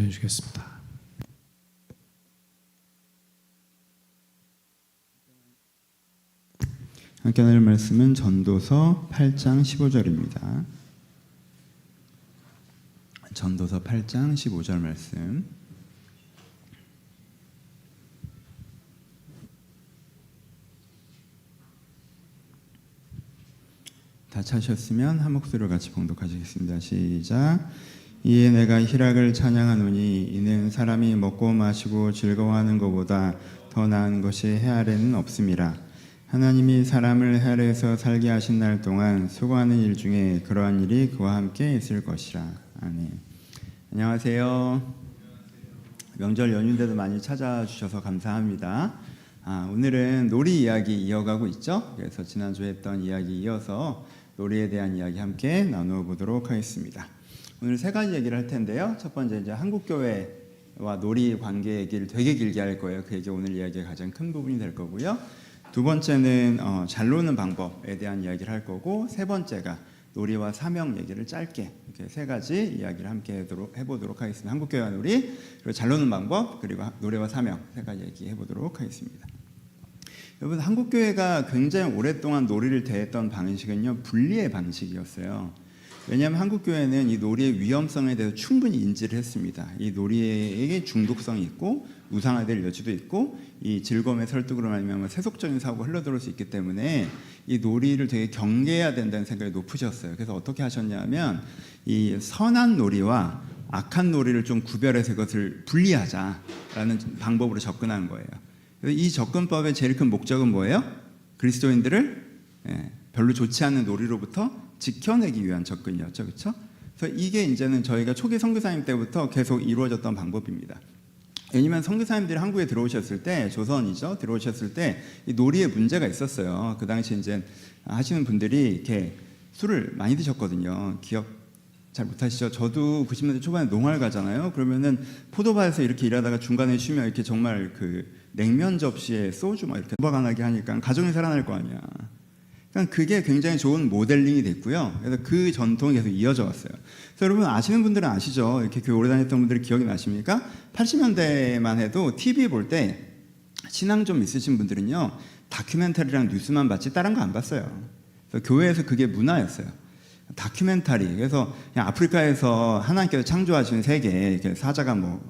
기도해 주겠습니다. 함께 나눌 말씀은 전도서 8장 15절입니다. 전도서 8장 15절 말씀. 다 찾으셨으면 한 목소리로 같이 봉독하시겠습니다. 시작. 이에 내가 희락을 찬양하노니 이는 사람이 먹고 마시고 즐거워하는 것보다 더 나은 것이 해아래는 없음이라. 하나님이 사람을 해아래에서 살게 하신 날 동안 수고하는 일 중에 그러한 일이 그와 함께 있을 것이라. 아멘. 안녕하세요. 명절 연휴인데도 많이 찾아주셔서 감사합니다. 오늘은 놀이 이야기 이어가고 있죠. 그래서 지난주에 했던 이야기 이어서 놀이에 대한 이야기 함께 나누어 보도록 하겠습니다. 오늘 세 가지 얘기를 할 텐데요. 첫 번째 이제 한국교회와 놀이 관계 얘기를 되게 길게 할 거예요. 그게 오늘 이야기의 가장 큰 부분이 될 거고요. 두 번째는 잘 노는 방법에 대한 이야기를 할 거고, 세 번째가 놀이와 사명 얘기를 짧게 이렇게 세 가지 이야기를 함께 해보도록 하겠습니다. 한국교회와 놀이, 그리고 잘 노는 방법, 그리고 노래와 사명 세 가지 얘기해 보도록 하겠습니다. 여러분, 한국교회가 굉장히 오랫동안 놀이를 대했던 방식은요, 분리의 방식이었어요. 왜냐하면 한국교회는 이 놀이의 위험성에 대해서 충분히 인지를 했습니다. 이 놀이에 중독성이 있고 우상화될 여지도 있고 이 즐거움의 설득으로 말미암아 세속적인 사고가 흘러들어올 수 있기 때문에 이 놀이를 되게 경계해야 된다는 생각이 높으셨어요. 그래서 어떻게 하셨냐면 이 선한 놀이와 악한 놀이를 좀 구별해서 이것을 분리하자라는 방법으로 접근한 거예요. 이 접근법의 제일 큰 목적은 뭐예요? 그리스도인들을 별로 좋지 않은 놀이로부터 지켜내기 위한 접근이었죠, 그렇죠? 그래서 이게 이제는 저희가 초기 선교사님 때부터 계속 이루어졌던 방법입니다. 왜냐면 선교사님들이 한국에 들어오셨을 때, 조선이죠, 들어오셨을 때 이 놀이에 문제가 있었어요. 그 당시 이제 하시는 분들이 이렇게 술을 많이 드셨거든요. 기억 잘 못하시죠? 저도 90년대 초반에 농활 가잖아요. 그러면은 포도밭에서 이렇게 일하다가 중간에 쉬면 이렇게 정말 그 냉면 접시에 소주 막 이렇게 도박안하게 하니까 가정이 살아날 거 아니야. 그러니까 그게 굉장히 좋은 모델링이 됐고요. 그래서 그 전통이 계속 이어져 왔어요. 그래서 여러분 아시는 분들은 아시죠? 이렇게 교회 오래 다녔던 분들이 기억이 나십니까? 80년대만 해도 TV 볼 때 신앙 좀 있으신 분들은요, 다큐멘터리랑 뉴스만 봤지 다른 거 안 봤어요. 그래서 교회에서 그게 문화였어요. 다큐멘터리. 그래서 그냥 아프리카에서 하나님께서 창조하신 세계, 이렇게 사자가 뭐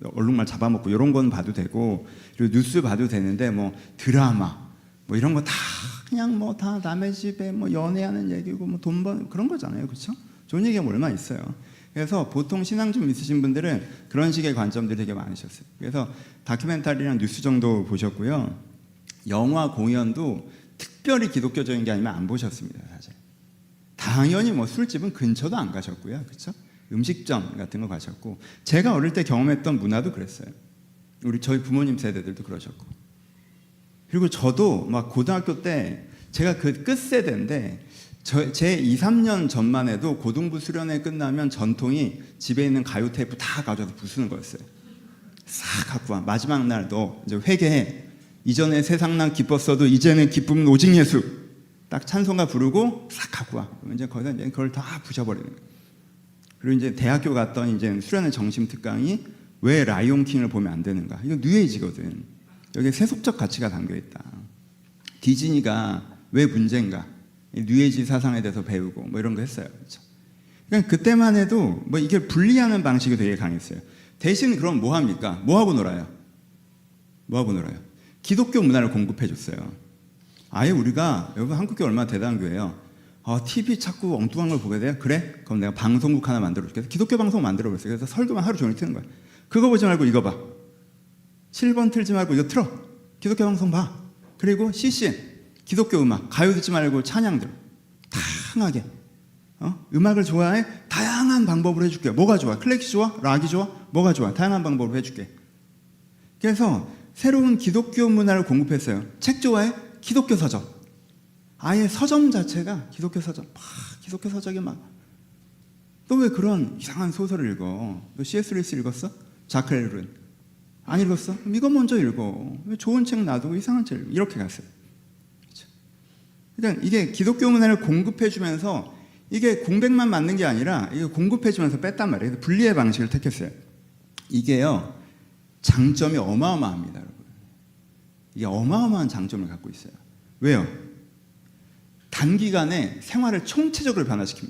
얼룩말 잡아먹고 이런 건 봐도 되고, 그리고 뉴스 봐도 되는데 뭐 드라마 뭐 이런 거 다 그냥 뭐 다 남의 집에 뭐 연애하는 얘기고 뭐 돈 버는 그런 거잖아요, 그렇죠? 좋은 얘기가 뭐 얼마 있어요. 그래서 보통 신앙 좀 있으신 분들은 그런 식의 관점들이 되게 많으셨어요. 그래서 다큐멘터리랑 뉴스 정도 보셨고요. 영화 공연도 특별히 기독교적인 게 아니면 안 보셨습니다, 사실. 당연히 뭐 술집은 근처도 안 가셨고요, 그렇죠? 음식점 같은 거 가셨고, 제가 어릴 때 경험했던 문화도 그랬어요. 저희 부모님 세대들도 그러셨고, 그리고 저도 막 고등학교 때 제가 그 끝세대인데 제 2, 3년 전만 해도 고등부 수련회 끝나면 전통이 집에 있는 가요 테이프 다 가져와서 부수는 거였어요. 싹 갖고 와. 마지막 날 너 이제 회개해. 이전에 세상 난 기뻤어도 이제는 기쁨은 오직 예수. 딱 찬송가 부르고 싹 갖고 와. 이제 거기다 이제 그걸 다 부셔버리는 거예요. 그리고 이제 대학교 갔던 이제 수련회 정심 특강이 왜 라이온 킹을 보면 안 되는가? 이거 뉴에이지거든. 여기에 세속적 가치가 담겨 있다. 디즈니가 왜 문제인가? 뉴에이지 사상에 대해서 배우고 뭐 이런 거 했어요. 그렇죠? 그러니까 그때만 해도 뭐 이게 분리하는 방식이 되게 강했어요. 대신 그럼 뭐 합니까? 뭐 하고 놀아요? 뭐 하고 놀아요? 기독교 문화를 공급해 줬어요. 아예 우리가, 여러분 한국교 얼마나 대단한 교회예요. TV 자꾸 엉뚱한 걸 보게 돼요? 그래? 그럼 내가 방송국 하나 만들어 줄게. 기독교 방송 만들어 버렸어요. 그래서 설교만 하루 종일 트는 거예요. 그거 보지 말고 이거 봐. 7번 틀지 말고 이거 틀어. 기독교 방송 봐. 그리고 CCN, 기독교 음악, 가요 듣지 말고 찬양들 다양하게. 음악을 좋아해? 다양한 방법으로 해줄게. 뭐가 좋아? 클래식 좋아? 락이 좋아? 뭐가 좋아? 다양한 방법으로 해줄게. 그래서 새로운 기독교 문화를 공급했어요. 책 좋아해? 기독교 서적. 아예 서점 자체가 기독교 서적. 기독교 서적이 막. 너 왜 그런 이상한 소설을 읽어? 너 C.S. 루이스 읽었어? 자크 엘룬. 안 읽었어? 그럼 이거 먼저 읽어. 왜 좋은 책 놔두고 이상한 책 읽어? 이렇게 갔어요. 그렇죠? 그러니까 이게 기독교 문화를 공급해주면서 이게 공백만 맞는 게 아니라 이게 공급해주면서 뺐단 말이에요. 분리의 방식을 택했어요. 이게요, 장점이 어마어마합니다, 여러분. 이게 어마어마한 장점을 갖고 있어요. 왜요? 단기간에 생활을 총체적으로 변화시킵니다.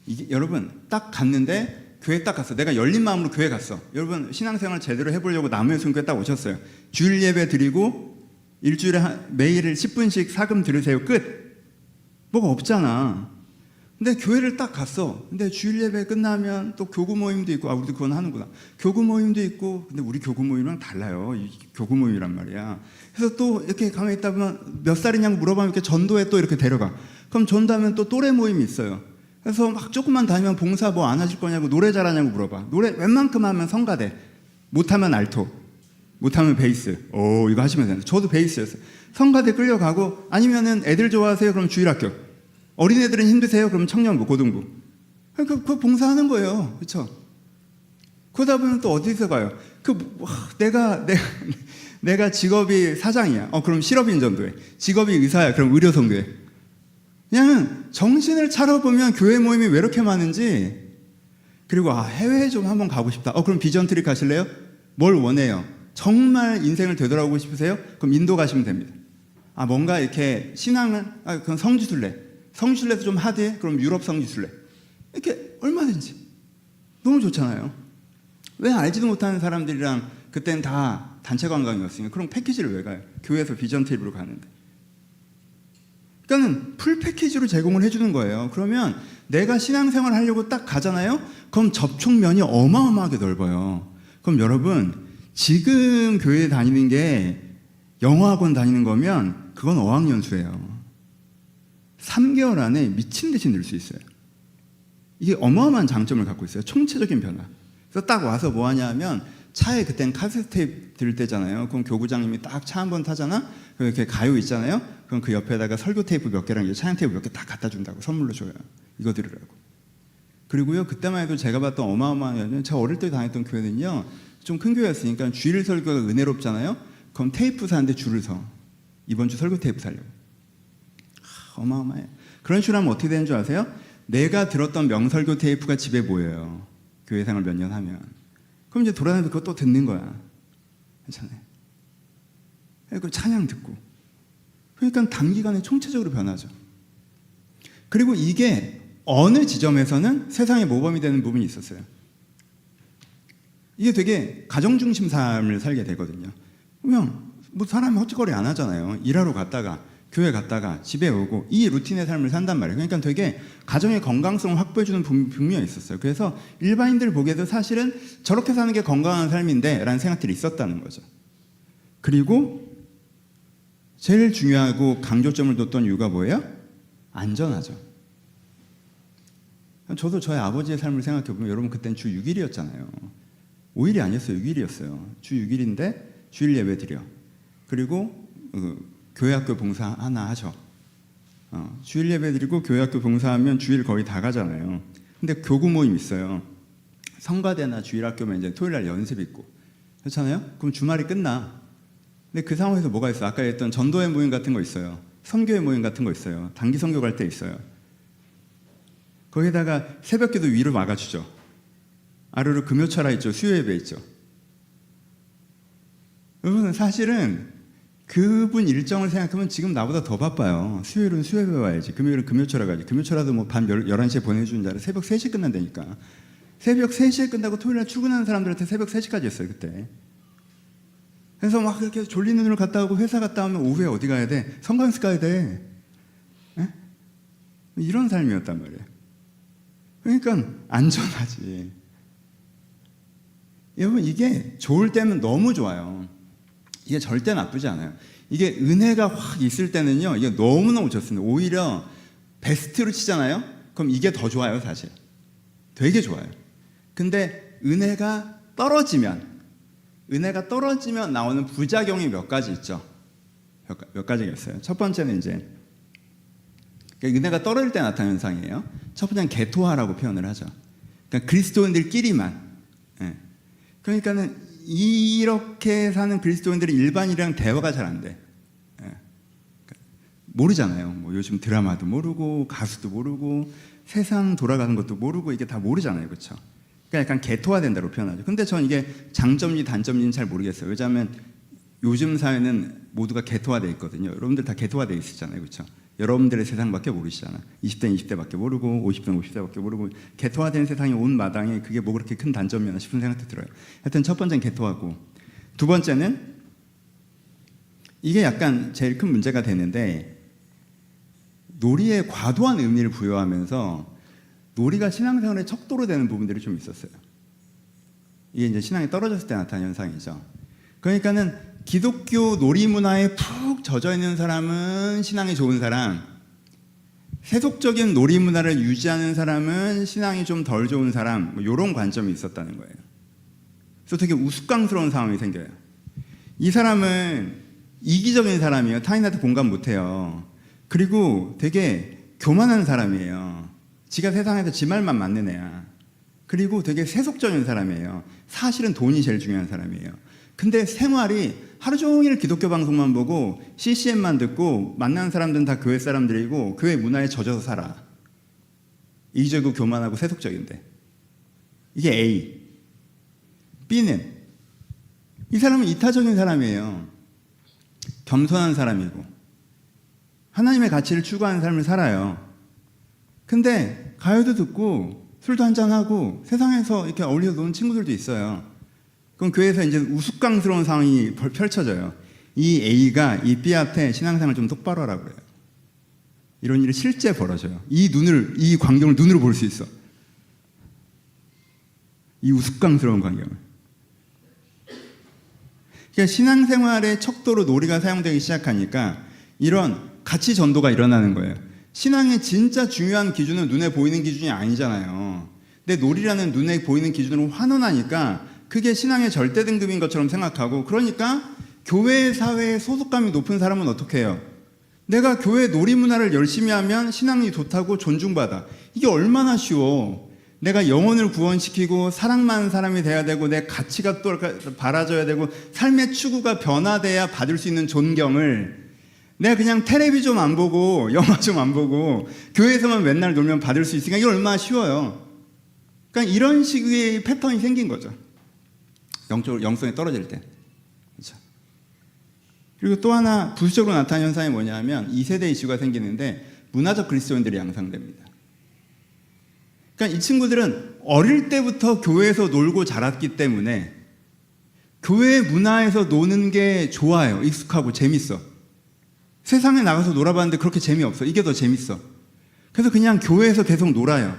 이게 여러분 딱 갔는데, 교회 딱 갔어. 내가 열린 마음으로 교회 갔어. 여러분 신앙생활 제대로 해보려고 남의 순교에 딱 오셨어요. 주일 예배 드리고 일주일에 매일 10분씩 사금 들으세요. 끝. 뭐가 없잖아. 근데 교회를 딱 갔어. 근데 주일 예배 끝나면 또 교구 모임도 있고, 우리도 그건 하는구나. 교구 모임도 있고, 근데 우리 교구 모임이랑 달라요. 이 교구 모임이란 말이야. 그래서 또 이렇게 가만히 있다 보면 몇 살이냐고 물어보면 이렇게 전도에 또 이렇게 데려가. 그럼 전도하면 또 또래 모임이 있어요. 그래서 막 조금만 다니면 봉사 뭐 안 하실 거냐고, 노래 잘하냐고 물어봐. 노래 웬만큼 하면 성가대, 못하면 알토, 못하면 베이스. 이거 하시면 되는데, 저도 베이스였어요. 성가대 끌려가고, 아니면은 애들 좋아하세요? 그럼 주일학교. 어린애들은 힘드세요? 그럼 청년부, 고등부. 그 봉사하는 거예요. 그렇죠? 그러다 보면 또 어디서 가요? 내가 직업이 사장이야. 그럼 실업인 전도회. 직업이 의사야. 그럼 의료 선교회. 그냥 정신을 차려보면 교회 모임이 왜 이렇게 많은지. 그리고 해외에 좀 한번 가고 싶다. 그럼 비전 트립 가실래요? 뭘 원해요? 정말 인생을 되돌아보고 싶으세요? 그럼 인도 가시면 됩니다. 뭔가 이렇게 신앙을, 그럼 성지순례. 성지순례도 좀 하드해? 그럼 유럽 성지순례. 이렇게 얼마든지. 너무 좋잖아요. 왜 알지도 못하는 사람들이랑, 그때는 다 단체 관광이었으니까 그럼 패키지를 왜 가요? 교회에서 비전 트립으로 가는데. 그러니까 풀 패키지로 제공을 해주는 거예요. 그러면 내가 신앙생활 하려고 딱 가잖아요? 그럼 접촉면이 어마어마하게 넓어요. 그럼 여러분, 지금 교회 다니는 게 영어학원 다니는 거면 그건 어학연수예요. 3개월 안에 미친 듯이 늘 수 있어요. 이게 어마어마한 장점을 갖고 있어요. 총체적인 변화. 그래서 딱 와서 뭐 하냐 하면, 차에 그땐 카세트 테이프 들을 때잖아요. 그럼 교구장님이 딱 차 한 번 타잖아? 그럼 이렇게 가요 있잖아요? 그럼 그 옆에다가 설교 테이프 몇 개랑 차양 테이프 몇 개 딱 갖다 준다고, 선물로 줘요. 이거 들으라고. 그리고요, 그때만 해도 제가 봤던 어마어마한, 제가 어릴 때 다녔던 교회는요, 좀 큰 교회였으니까 주일 설교가 은혜롭잖아요? 그럼 테이프 사는데 줄을 서. 이번 주 설교 테이프 사려고. 어마어마해요. 그런 식으로 하면 어떻게 되는 줄 아세요? 내가 들었던 명설교 테이프가 집에 모여요. 교회 생활 몇 년 하면. 그럼 이제 돌아다니면서 그거 또 듣는 거야. 괜찮아요. 그 찬양 듣고. 그러니까 단기간에 총체적으로 변하죠. 그리고 이게 어느 지점에서는 세상의 모범이 되는 부분이 있었어요. 이게 되게 가정중심 삶을 살게 되거든요. 그냥 뭐 사람이 헛짓거리 안 하잖아요. 일하러 갔다가 교회 갔다가 집에 오고 이 루틴의 삶을 산단 말이에요. 그러니까 되게 가정의 건강성을 확보해주는 분명히 있었어요. 그래서 일반인들 보기에도 사실은 저렇게 사는 게 건강한 삶인데 라는 생각들이 있었다는 거죠. 그리고 제일 중요하고 강조점을 뒀던 이유가 뭐예요? 안전하죠. 저도 저희 아버지의 삶을 생각해보면, 여러분 그때는 주 6일이었잖아요. 5일이 아니었어요. 6일이었어요. 주 6일인데 주일 예배 드려. 그리고 교회학교 봉사 하나 하죠. 주일 예배 드리고 교회학교 봉사하면 주일 거의 다 가잖아요. 근데 교구 모임 있어요. 성가대나 주일학교면 이제 토요일날 연습 있고. 그렇잖아요? 그럼 주말이 끝나. 근데 그 상황에서 뭐가 있어요? 아까 했던 전도회 모임 같은 거 있어요. 선교회 모임 같은 거 있어요. 단기 선교 갈 때 있어요. 거기다가 새벽기도 위로 막아주죠. 아래로 금요철화 있죠. 수요 예배 있죠. 여러분 사실은 그분 일정을 생각하면 지금 나보다 더 바빠요. 수요일은 수요예배 와야지. 금요일은 금요철화 가야지. 금요철화도 뭐 밤 11시에 보내주는 줄 알아. 새벽 3시에 끝난다니까. 새벽 3시에 끝나고 토요일날 출근하는 사람들한테 새벽 3시까지 했어요. 그때. 그래서 막 이렇게 졸린 눈으로 갔다 오고 회사 갔다 오면 오후에 어디 가야 돼? 성관습 가야 돼. 에? 이런 삶이었단 말이에요. 그러니까 안전하지. 여러분 이게 좋을 때면 너무 좋아요. 이게 절대 나쁘지 않아요. 이게 은혜가 확 있을 때는요, 이게 너무너무 좋습니다. 오히려 베스트로 치잖아요? 그럼 이게 더 좋아요, 사실. 되게 좋아요. 근데 은혜가 떨어지면 나오는 부작용이 몇 가지 있죠. 몇 가지가 있어요. 첫 번째는 이제 은혜가 떨어질 때 나타나는 현상이에요. 첫 번째는 개토화라고 표현을 하죠. 그러니까 그리스도인들끼리만. 예. 그러니까는 이렇게 사는 그리스도인들이 일반인이랑 대화가 잘 안 돼. 예. 모르잖아요. 뭐 요즘 드라마도 모르고 가수도 모르고 세상 돌아가는 것도 모르고 이게 다 모르잖아요. 그렇죠? 그러니까 그러니까 약간 개토화된다고 표현하죠. 근데 전 이게 장점인지 단점인지는 잘 모르겠어요. 왜냐하면 요즘 사회는 모두가 개토화되어 있거든요. 여러분들 다 개토화되어 있으잖아요. 그렇죠? 여러분들의 세상밖에 모르시잖아. 20대는 20대밖에 모르고 50대는 50대밖에 모르고 개토화된 세상이 온 마당에 그게 뭐 그렇게 큰 단점이나 싶은 생각도 들어요. 하여튼 첫 번째는 개토화고, 두 번째는 이게 약간 제일 큰 문제가 되는데, 놀이에 과도한 의미를 부여하면서 놀이가 신앙생활에 척도로 되는 부분들이 좀 있었어요. 이게 이제 신앙이 떨어졌을 때 나타나는 현상이죠. 그러니까는 기독교 놀이 문화에 푹 젖어 있는 사람은 신앙이 좋은 사람, 세속적인 놀이 문화를 유지하는 사람은 신앙이 좀 덜 좋은 사람, 뭐 이런 관점이 있었다는 거예요. 그래서 되게 우스꽝스러운 상황이 생겨요. 이 사람은 이기적인 사람이에요. 타인한테 공감 못해요. 그리고 되게 교만한 사람이에요. 지가 세상에서 지 말만 맞는 애야. 그리고 되게 세속적인 사람이에요. 사실은 돈이 제일 중요한 사람이에요. 근데 생활이 하루 종일 기독교 방송만 보고 CCM만 듣고 만나는 사람들은 다 교회 사람들이고 교회 문화에 젖어서 살아. 이기적이고 교만하고 세속적인데. 이게 A. B는 이 사람은 이타적인 사람이에요. 겸손한 사람이고 하나님의 가치를 추구하는 삶을 살아요. 근데 가요도 듣고 술도 한잔하고 세상에서 이렇게 어울려서 노는 친구들도 있어요. 그럼 교회에서 이제 우스꽝스러운 상황이 펼쳐져요. 이 A가 이 B한테 신앙생활 좀 똑바로 하라고 그래요. 이런 일이 실제 벌어져요. 이 광경을 눈으로 볼 수 있어. 이 우스꽝스러운 광경을. 그러니까 신앙생활의 척도로 놀이가 사용되기 시작하니까 이런 가치 전도가 일어나는 거예요. 신앙의 진짜 중요한 기준은 눈에 보이는 기준이 아니잖아요. 근데 놀이라는 눈에 보이는 기준으로 환원하니까 그게 신앙의 절대 등급인 것처럼 생각하고, 그러니까 교회 사회에 소속감이 높은 사람은 어떻게 해요? 내가 교회 놀이 문화를 열심히 하면 신앙이 좋다고 존중받아. 이게 얼마나 쉬워. 내가 영혼을 구원시키고 사랑 많은 사람이 돼야 되고 내 가치가 또 바라져야 되고 삶의 추구가 변화돼야 받을 수 있는 존경을 내가 그냥 텔레비 좀 안 보고 영화 좀 안 보고 교회에서만 맨날 놀면 받을 수 있으니까 이게 얼마나 쉬워요. 그러니까 이런 식의 패턴이 생긴 거죠. 영성이 떨어질 때. 그렇죠. 그리고 또 하나 부수적으로 나타나는 현상이 뭐냐면 2세대 이슈가 생기는데 문화적 그리스도인들이 양상됩니다. 그러니까 이 친구들은 어릴 때부터 교회에서 놀고 자랐기 때문에 교회 문화에서 노는 게 좋아요. 익숙하고 재밌어. 세상에 나가서 놀아봤는데 그렇게 재미없어. 이게 더 재밌어. 그래서 그냥 교회에서 계속 놀아요.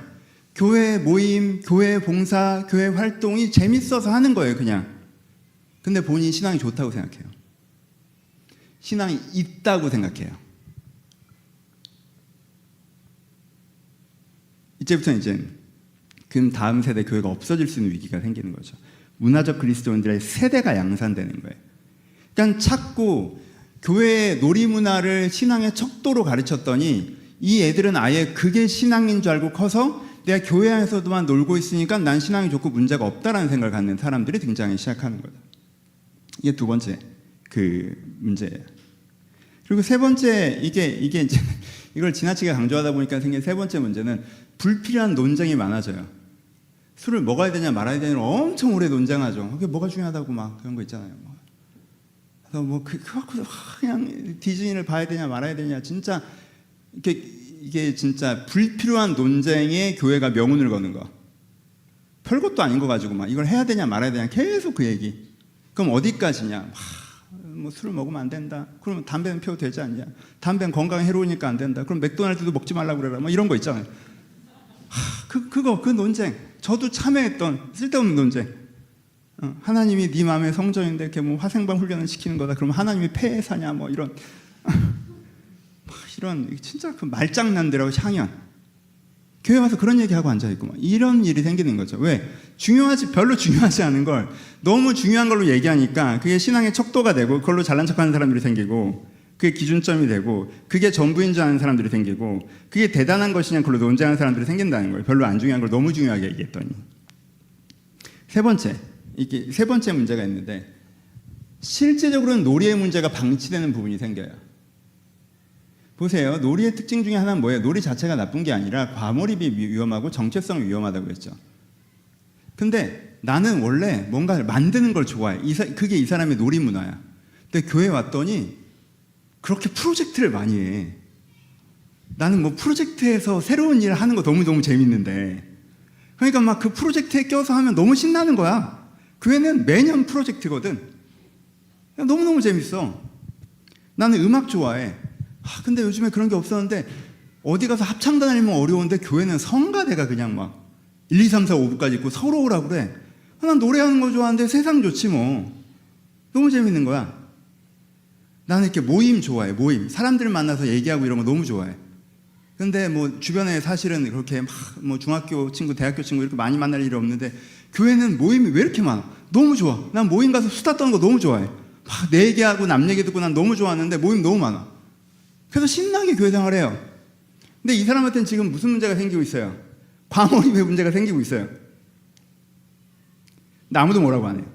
교회 모임, 교회 봉사, 교회 활동이 재밌어서 하는 거예요, 그냥. 근데 본인이 신앙이 좋다고 생각해요. 신앙이 있다고 생각해요. 이제부터는 이제 그 다음 세대 교회가 없어질 수 있는 위기가 생기는 거죠. 문화적 그리스도인들의 세대가 양산되는 거예요. 그러니까 찾고 교회의 놀이 문화를 신앙의 척도로 가르쳤더니 이 애들은 아예 그게 신앙인 줄 알고 커서 내가 교회 안에서도만 놀고 있으니까 난 신앙이 좋고 문제가 없다라는 생각을 갖는 사람들이 등장하기 시작하는 거죠. 이게 두 번째 그 문제예요. 그리고 세 번째 이게 이제 이걸 지나치게 강조하다 보니까 생긴 세 번째 문제는 불필요한 논쟁이 많아져요. 술을 먹어야 되냐 말아야 되냐 엄청 오래 논쟁하죠. 그게 뭐가 중요하다고 막 그런 거 있잖아요. 그래서 뭐 그냥 디즈니를 봐야 되냐 말아야 되냐 진짜 이게 진짜 불필요한 논쟁에 교회가 명운을 거는 거. 별것도 아닌 거 가지고 막 이걸 해야 되냐 말아야 되냐 계속 그 얘기. 그럼 어디까지냐? 뭐 술을 먹으면 안 된다. 그러면 담배는 피워도 되지 않냐? 담배는 건강에 해로우니까 안 된다. 그럼 맥도날드도 먹지 말라고 그래라. 뭐 이런 거 있잖아요. 그 논쟁. 저도 참여했던 쓸데없는 논쟁. 하나님이 네 마음의 성전인데 이렇게 뭐 화생방 훈련을 시키는 거다. 그러면 하나님이 폐에 사냐? 뭐 이런 진짜 그 말장난들하고 향연. 교회 와서 그런 얘기하고 앉아있고 막 이런 일이 생기는 거죠. 왜? 별로 중요하지 않은 걸 너무 중요한 걸로 얘기하니까 그게 신앙의 척도가 되고 그걸로 잘난 척하는 사람들이 생기고 그게 기준점이 되고 그게 전부인 줄 아는 사람들이 생기고 그게 대단한 것이냐 그걸로 논쟁하는 사람들이 생긴다는 거예요. 별로 안 중요한 걸 너무 중요하게 얘기했더니. 세 번째 문제가 있는데 실제적으로는 놀이의 문제가 방치되는 부분이 생겨요. 보세요. 놀이의 특징 중에 하나는 뭐예요? 놀이 자체가 나쁜 게 아니라 과몰입이 위험하고 정체성이 위험하다고 했죠. 근데 나는 원래 뭔가를 만드는 걸 좋아해. 그게 이 사람의 놀이 문화야. 근데 교회 왔더니 그렇게 프로젝트를 많이 해. 나는 뭐 프로젝트에서 새로운 일을 하는 거 너무너무 재밌는데, 그러니까 막 그 프로젝트에 껴서 하면 너무 신나는 거야. 교회는 매년 프로젝트거든. 너무너무 재밌어. 나는 음악 좋아해. 근데 요즘에 그런 게 없었는데 어디 가서 합창단 하려면 어려운데 교회는 성가대가 그냥 막 1, 2, 3, 4, 5부까지 있고 서로 오라고 그래. 난 노래하는 거 좋아하는데 세상 좋지 뭐. 너무 재밌는 거야. 나는 이렇게 모임 좋아해. 모임. 사람들 만나서 얘기하고 이런 거 너무 좋아해. 근데 뭐 주변에 사실은 그렇게 막 뭐 중학교 친구, 대학교 친구 이렇게 많이 만날 일이 없는데 교회는 모임이 왜 이렇게 많아? 너무 좋아. 난 모임 가서 수다 떠는 거 너무 좋아해. 막 내 얘기하고 남 얘기 듣고 난 너무 좋아하는데 모임 너무 많아. 그래서 신나게 교회 생활해요. 근데 이 사람한테는 지금 무슨 문제가 생기고 있어요? 과몰입의 문제가 생기고 있어요. 근데 아무도 뭐라고 안 해요.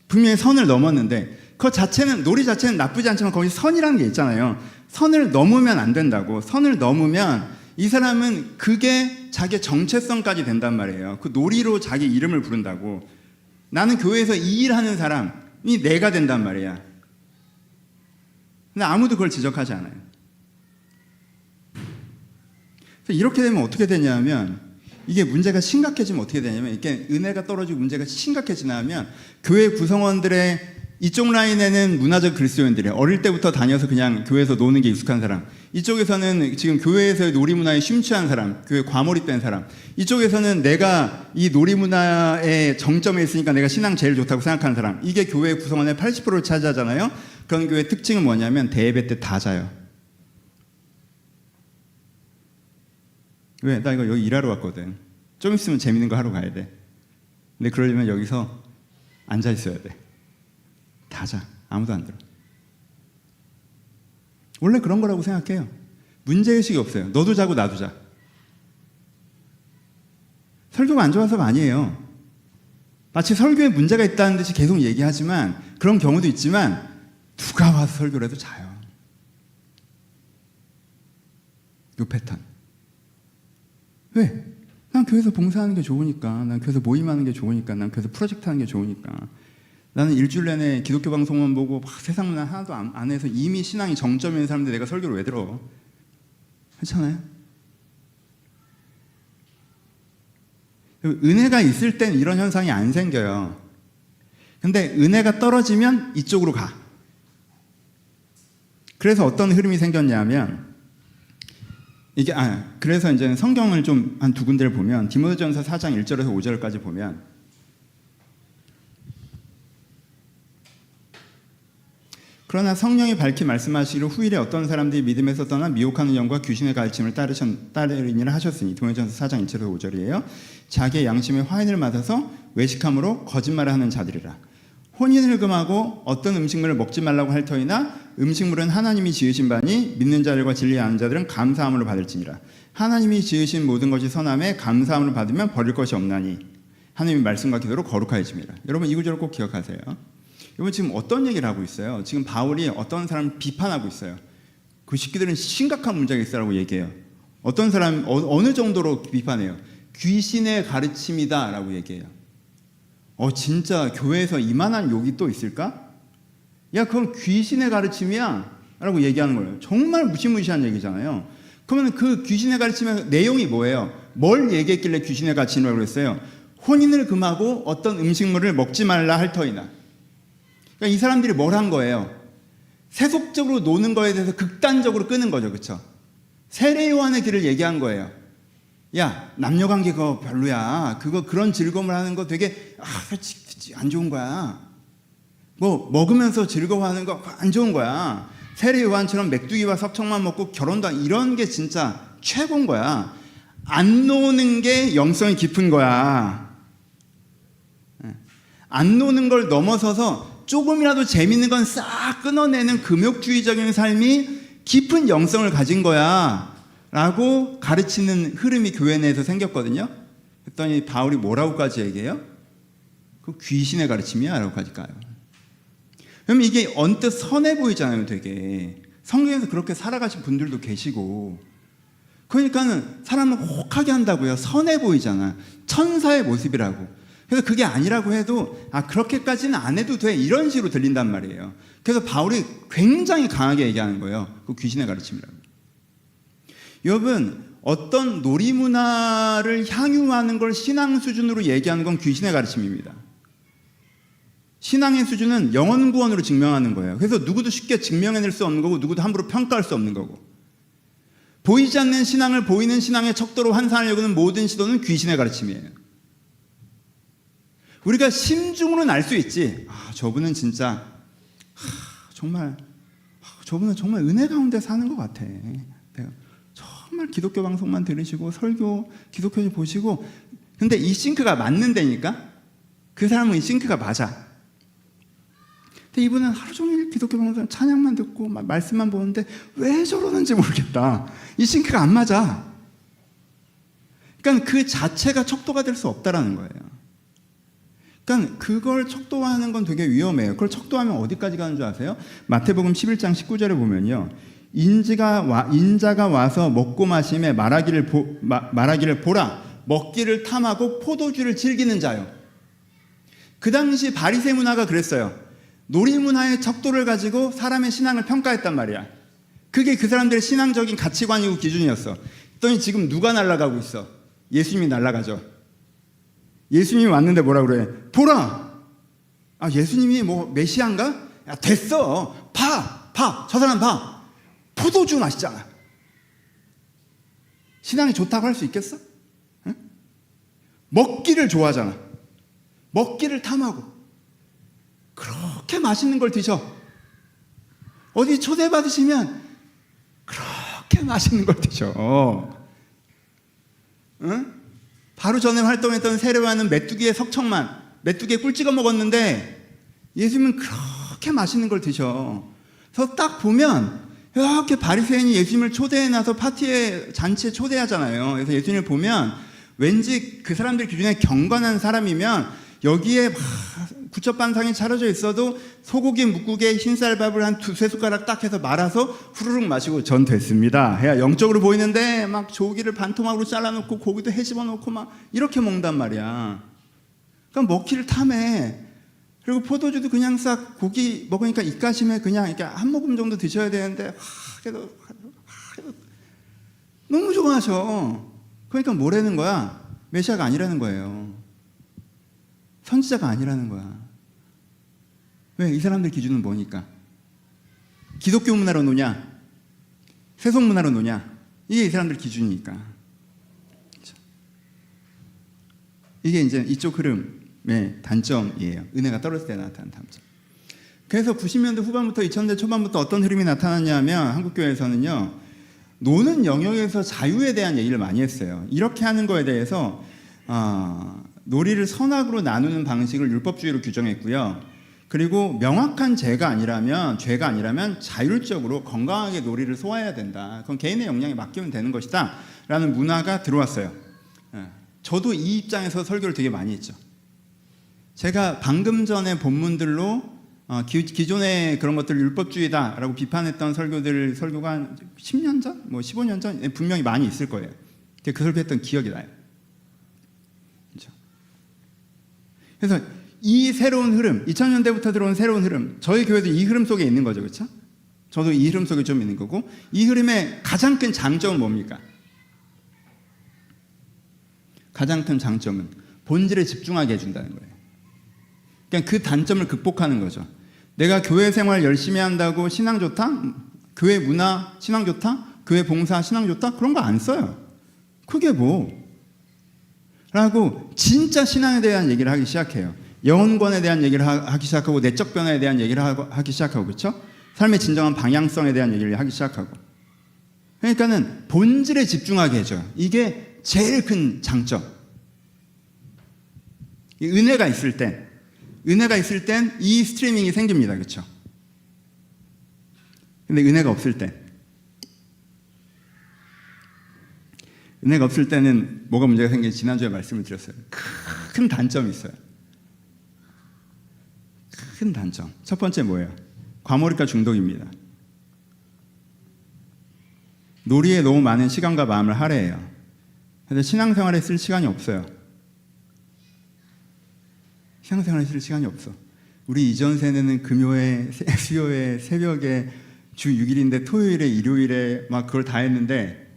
분명히 선을 넘었는데 그 자체는, 놀이 자체는 나쁘지 않지만 거기 선이라는 게 있잖아요. 선을 넘으면 안 된다고. 선을 넘으면 이 사람은 그게 자기의 정체성까지 된단 말이에요. 그 놀이로 자기 이름을 부른다고. 나는 교회에서 이 일하는 사람이 내가 된단 말이야. 근데 아무도 그걸 지적하지 않아요. 그래서 이렇게 되면 어떻게 되냐면, 이게 문제가 심각해지면 어떻게 되냐면, 이렇게 은혜가 떨어지고 문제가 심각해지냐면 교회 구성원들의 이쪽 라인에는 문화적 그리스도인들이에요. 어릴 때부터 다녀서 그냥 교회에서 노는 게 익숙한 사람. 이쪽에서는 지금 교회에서의 놀이문화에 심취한 사람, 교회 과몰입된 사람. 이쪽에서는 내가 이 놀이문화의 정점에 있으니까 내가 신앙 제일 좋다고 생각하는 사람. 이게 교회 구성원의 80%를 차지하잖아요. 그런 교회 특징은 뭐냐면 대예배 때 다 자요. 왜? 나 이거 여기 일하러 왔거든. 좀 있으면 재밌는 거 하러 가야 돼. 근데 그러려면 여기서 앉아 있어야 돼. 다 자. 아무도 안 들어. 원래 그런 거라고 생각해요. 문제의식이 없어요. 너도 자고 나도 자. 설교가 안 좋아서가 아니에요. 마치 설교에 문제가 있다는 듯이 계속 얘기하지만, 그런 경우도 있지만 누가 와서 설교를 해도 자요. 요 패턴. 왜? 난 교회에서 봉사하는 게 좋으니까, 난 교회에서 모임하는 게 좋으니까, 난 교회에서 프로젝트 하는 게 좋으니까. 나는 일주일 내내 기독교 방송만 보고 막 세상 문화 하나도 안 해서 이미 신앙이 정점에 있는 사람들 내가 설교를 왜 들어? 그렇잖아요? 은혜가 있을 땐 이런 현상이 안 생겨요. 근데 은혜가 떨어지면 이쪽으로 가. 그래서 어떤 흐름이 생겼냐면, 이게 그래서 이제 성경을 좀 한 두 군데를 보면, 디모데전서 4장 1절에서 5절까지 보면, 그러나 성령이 밝히 말씀하시기를 후일에 어떤 사람들이 믿음에서 떠나 미혹하는 영과 귀신의 가르침을 따르니라 하셨으니, 디모데전서 4장 1절에서 5절이에요. 자기의 양심의 화인을 맞아서 외식함으로 거짓말을 하는 자들이라. 혼인을 금하고 어떤 음식물을 먹지 말라고 할 터이나 음식물은 하나님이 지으신 바니 믿는 자들과 진리에 아는 자들은 감사함으로 받을지니라. 하나님이 지으신 모든 것이 선함에 감사함을 받으면 버릴 것이 없나니 하나님의 말씀과 기도로 거룩하여짐이라. 여러분 이 구절을 꼭 기억하세요. 여러분 지금 어떤 얘기를 하고 있어요? 지금 바울이 어떤 사람을 비판하고 있어요. 그 새끼들은 심각한 문제가 있어라고 얘기해요. 어떤 사람 어느 정도로 비판해요? 귀신의 가르침이다 라고 얘기해요. 진짜 교회에서 이만한 욕이 또 있을까? 야, 그건 귀신의 가르침이야 라고 얘기하는 거예요. 정말 무시무시한 얘기잖아요. 그러면 그 귀신의 가르침의 내용이 뭐예요? 뭘 얘기했길래 귀신의 가르침이라고 그랬어요? 혼인을 금하고 어떤 음식물을 먹지 말라 할 터이나. 그러니까 이 사람들이 뭘 한 거예요? 세속적으로 노는 거에 대해서 극단적으로 끄는 거죠. 그렇죠? 세례요한의 길을 얘기한 거예요. 야, 남녀관계 그거 별로야. 그런 즐거움을 하는 거 되게 안 좋은 거야. 뭐 먹으면서 즐거워하는 거 안 좋은 거야. 세례요한처럼 맥두기와 석청만 먹고 결혼도 이런 게 진짜 최고인 거야. 안 노는 게 영성이 깊은 거야. 안 노는 걸 넘어서서 조금이라도 재밌는 건 싹 끊어내는 금욕주의적인 삶이 깊은 영성을 가진 거야 라고 가르치는 흐름이 교회 내에서 생겼거든요. 그랬더니 바울이 뭐라고까지 얘기해요? 그 귀신의 가르침이야 라고까지 가요. 그럼 이게 언뜻 선해 보이잖아요. 되게 성경에서 그렇게 살아가신 분들도 계시고, 그러니까는 사람을 혹하게 한다고요. 선해 보이잖아. 천사의 모습이라고. 그래서 그게 아니라고 해도 그렇게까지는 안 해도 돼, 이런 식으로 들린단 말이에요. 그래서 바울이 굉장히 강하게 얘기하는 거예요. 그 귀신의 가르침이라고. 여러분, 어떤 놀이문화를 향유하는 걸 신앙 수준으로 얘기하는 건 귀신의 가르침입니다. 신앙의 수준은 영혼 구원으로 증명하는 거예요. 그래서 누구도 쉽게 증명해낼 수 없는 거고, 누구도 함부로 평가할 수 없는 거고, 보이지 않는 신앙을 보이는 신앙의 척도로 환산하려고 하는 모든 시도는 귀신의 가르침이에요. 우리가 심중으로는 알 수 있지. 저분은 진짜 저분은 정말 은혜 가운데 사는 것 같아. 정말 기독교 방송만 들으시고 설교 기독교 보시고, 근데 이 싱크가 맞는 데니까 그 사람은 이 싱크가 맞아. 근데 이분은 하루 종일 기독교 방송 찬양만 듣고 말씀만 보는데 왜 저러는지 모르겠다. 이 싱크가 안 맞아. 그러니까 그 자체가 척도가 될 수 없다라는 거예요. 그러니까 그걸 척도화하는 건 되게 위험해요. 그걸 척도하면 어디까지 가는 줄 아세요? 마태복음 11장 19절에 보면요, 인자가 와서 먹고 마심에 말하기를 보라, 먹기를 탐하고 포도주를 즐기는 자요. 그 당시 바리새 문화가 그랬어요. 놀이 문화의 척도를 가지고 사람의 신앙을 평가했단 말이야. 그게 그 사람들의 신앙적인 가치관이고 기준이었어. 그랬더니 지금 누가 날아가고 있어? 예수님이 날아가죠. 예수님이 왔는데 뭐라 그래? 보라! 예수님이 뭐 메시아인가? 됐어. 저 사람 봐. 포도주 마시잖아. 신앙이 좋다고 할 수 있겠어? 응? 먹기를 좋아하잖아. 먹기를 탐하고 그렇게 맛있는 걸 드셔. 어디 초대받으시면 그렇게 맛있는 걸 드셔. 응? 바로 전에 활동했던 세례와는 메뚜기의 메뚜기에 꿀 찍어 먹었는데 예수님은 그렇게 맛있는 걸 드셔. 그래서 딱 보면 이렇게 바리새인이 예수님을 초대해 놔서 파티에, 잔치에 초대하잖아요. 그래서 예수님을 보면 왠지 그 사람들 기준에 경건한 사람이면 여기에 구첩반상이 차려져 있어도 소고기 묵국에 흰쌀밥을 한 두세 숟가락 딱 해서 말아서 후루룩 마시고 전 됐습니다 해야 영적으로 보이는데, 막 조기를 반토막으로 잘라놓고 고기도 헤집어 놓고 막 이렇게 먹는단 말이야. 그러니까 먹기를 탐해. 그리고 포도주도 그냥 싹 고기 먹으니까 입가심에 그냥 이렇게 한 모금 정도 드셔야 되는데 그래도 너무 좋아하셔. 그러니까 뭐라는 거야? 메시아가 아니라는 거예요. 선지자가 아니라는 거야. 왜? 이 사람들 기준은 뭐니까? 기독교 문화로 노냐? 세속 문화로 노냐? 이게 이 사람들 기준이니까. 그렇죠? 이게 이제 이쪽 흐름의 단점이에요. 은혜가 떨어질 때 나타나는 단점. 그래서 90년대 후반부터 2000년대 초반부터 어떤 흐름이 나타났냐면, 한국교회에서는요, 노는 영역에서 자유에 대한 얘기를 많이 했어요. 이렇게 하는 거에 대해서 놀이를 선악으로 나누는 방식을 율법주의로 규정했고요. 그리고 명확한 죄가 아니라면 자율적으로 건강하게 놀이를 소화해야 된다. 그건 개인의 역량에 맡기면 되는 것이다 라는 문화가 들어왔어요. 저도 이 입장에서 설교를 되게 많이 했죠. 제가 방금 전에 본문들로 기존의 그런 것들 율법주의다라고 비판했던 설교가 한 10년 전? 뭐 15년 전? 분명히 많이 있을 거예요. 그 설교했던 기억이 나요. 그렇죠? 그래서 이 새로운 흐름, 2000년대부터 들어온 새로운 흐름, 저희 교회도 이 흐름 속에 있는 거죠. 그렇죠? 저도 이 흐름 속에 좀 있는 거고, 이 흐름의 가장 큰 장점은 뭡니까? 가장 큰 장점은 본질에 집중하게 해준다는 거예요. 그냥 그 단점을 극복하는 거죠. 내가 교회 생활 열심히 한다고 신앙 좋다? 교회 문화 신앙 좋다? 교회 봉사 신앙 좋다? 그런 거 안 써요. 그게 뭐? 라고 진짜 신앙에 대한 얘기를 하기 시작해요. 영혼권에 대한 얘기를 하기 시작하고, 내적 변화에 대한 얘기를 하기 시작하고, 그렇죠? 삶의 진정한 방향성에 대한 얘기를 하기 시작하고. 그러니까는 본질에 집중하게 해줘요. 이게 제일 큰 장점. 은혜가 있을 땐 이 스트리밍이 생깁니다. 그렇죠? 근데 은혜가 없을 때는 뭐가 문제가 생기는지 지난주에 말씀을 드렸어요. 큰 단점이 있어요. 큰 단점. 첫 번째 뭐예요? 과몰입과 중독입니다. 놀이에 너무 많은 시간과 마음을 할애해요. 그래서 신앙생활에 쓸 시간이 없어요. 신앙생활에 쓸 시간이 없어. 우리 이전 세대는 금요일, 수요일, 새벽에 주 6일인데 토요일에 일요일에 막 그걸 다 했는데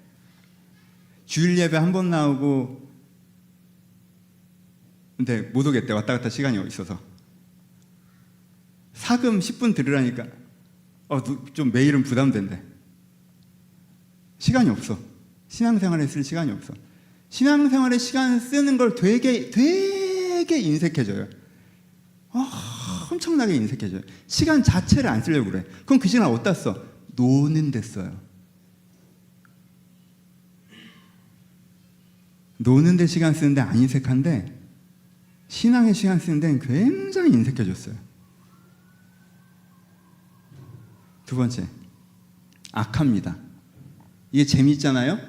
주일 예배 한 번 나오고 근데 못 오겠대. 왔다 갔다 시간이 있어서. 사금 10분 들으라니까 좀 매일은 부담된대. 시간이 없어. 신앙생활에 쓸 시간이 없어. 신앙생활에 시간 쓰는 걸 되게 인색해져요. 엄청나게 인색해져요. 시간 자체를 안 쓰려고 그래. 그럼 그 시간 어디다 써? 노는 데 써요. 노는 데 시간 쓰는데 안 인색한데 신앙의 시간 쓰는 데는 굉장히 인색해졌어요. 두 번째, 악합니다. 이게 재미있잖아요?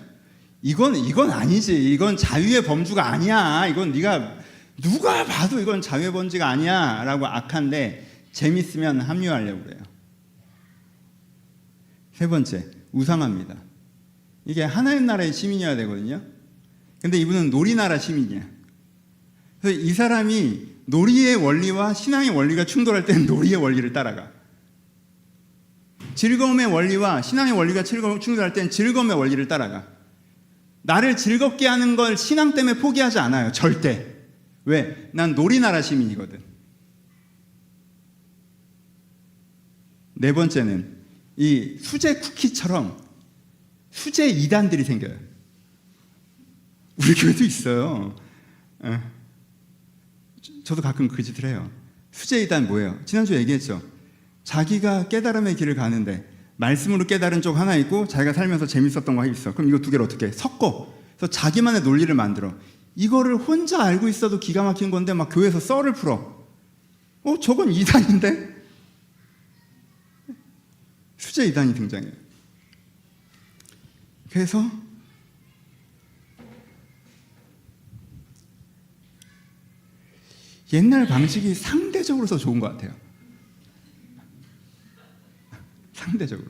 이건 아니지. 이건 자유의 범주가 아니야. 이건 누가 봐도 이건 자유의 범주가 아니야 라고 악한데 재밌으면 합류하려고 그래요. 세 번째, 우상합니다. 이게 하나님 나라의 시민이어야 되거든요. 근데 이분은 놀이나라 시민이야. 그래서 이 사람이 놀이의 원리와 신앙의 원리가 충돌할 때는 놀이의 원리를 따라가. 즐거움의 원리와 신앙의 원리가 충돌할 때는 즐거움의 원리를 따라가. 나를 즐겁게 하는 걸 신앙 때문에 포기하지 않아요. 절대. 왜? 난 놀이나라 시민이거든. 네 번째는 이 수제 쿠키처럼 수제 이단들이 생겨요. 우리 교회도 있어요. 저도 가끔 그 짓을 해요. 수제 이단 뭐예요? 지난주에 얘기했죠. 자기가 깨달음의 길을 가는데 말씀으로 깨달은 쪽 하나 있고 자기가 살면서 재밌었던 거 있어. 그럼 이거 두 개를 어떻게 해? 섞어. 그래서 자기만의 논리를 만들어. 이거를 혼자 알고 있어도 기가 막힌 건데 막 교회에서 썰을 풀어. 저건 이단인데? 수제 이단이 등장해요. 그래서 옛날 방식이 상대적으로 더 좋은 것 같아요. 상대적으로.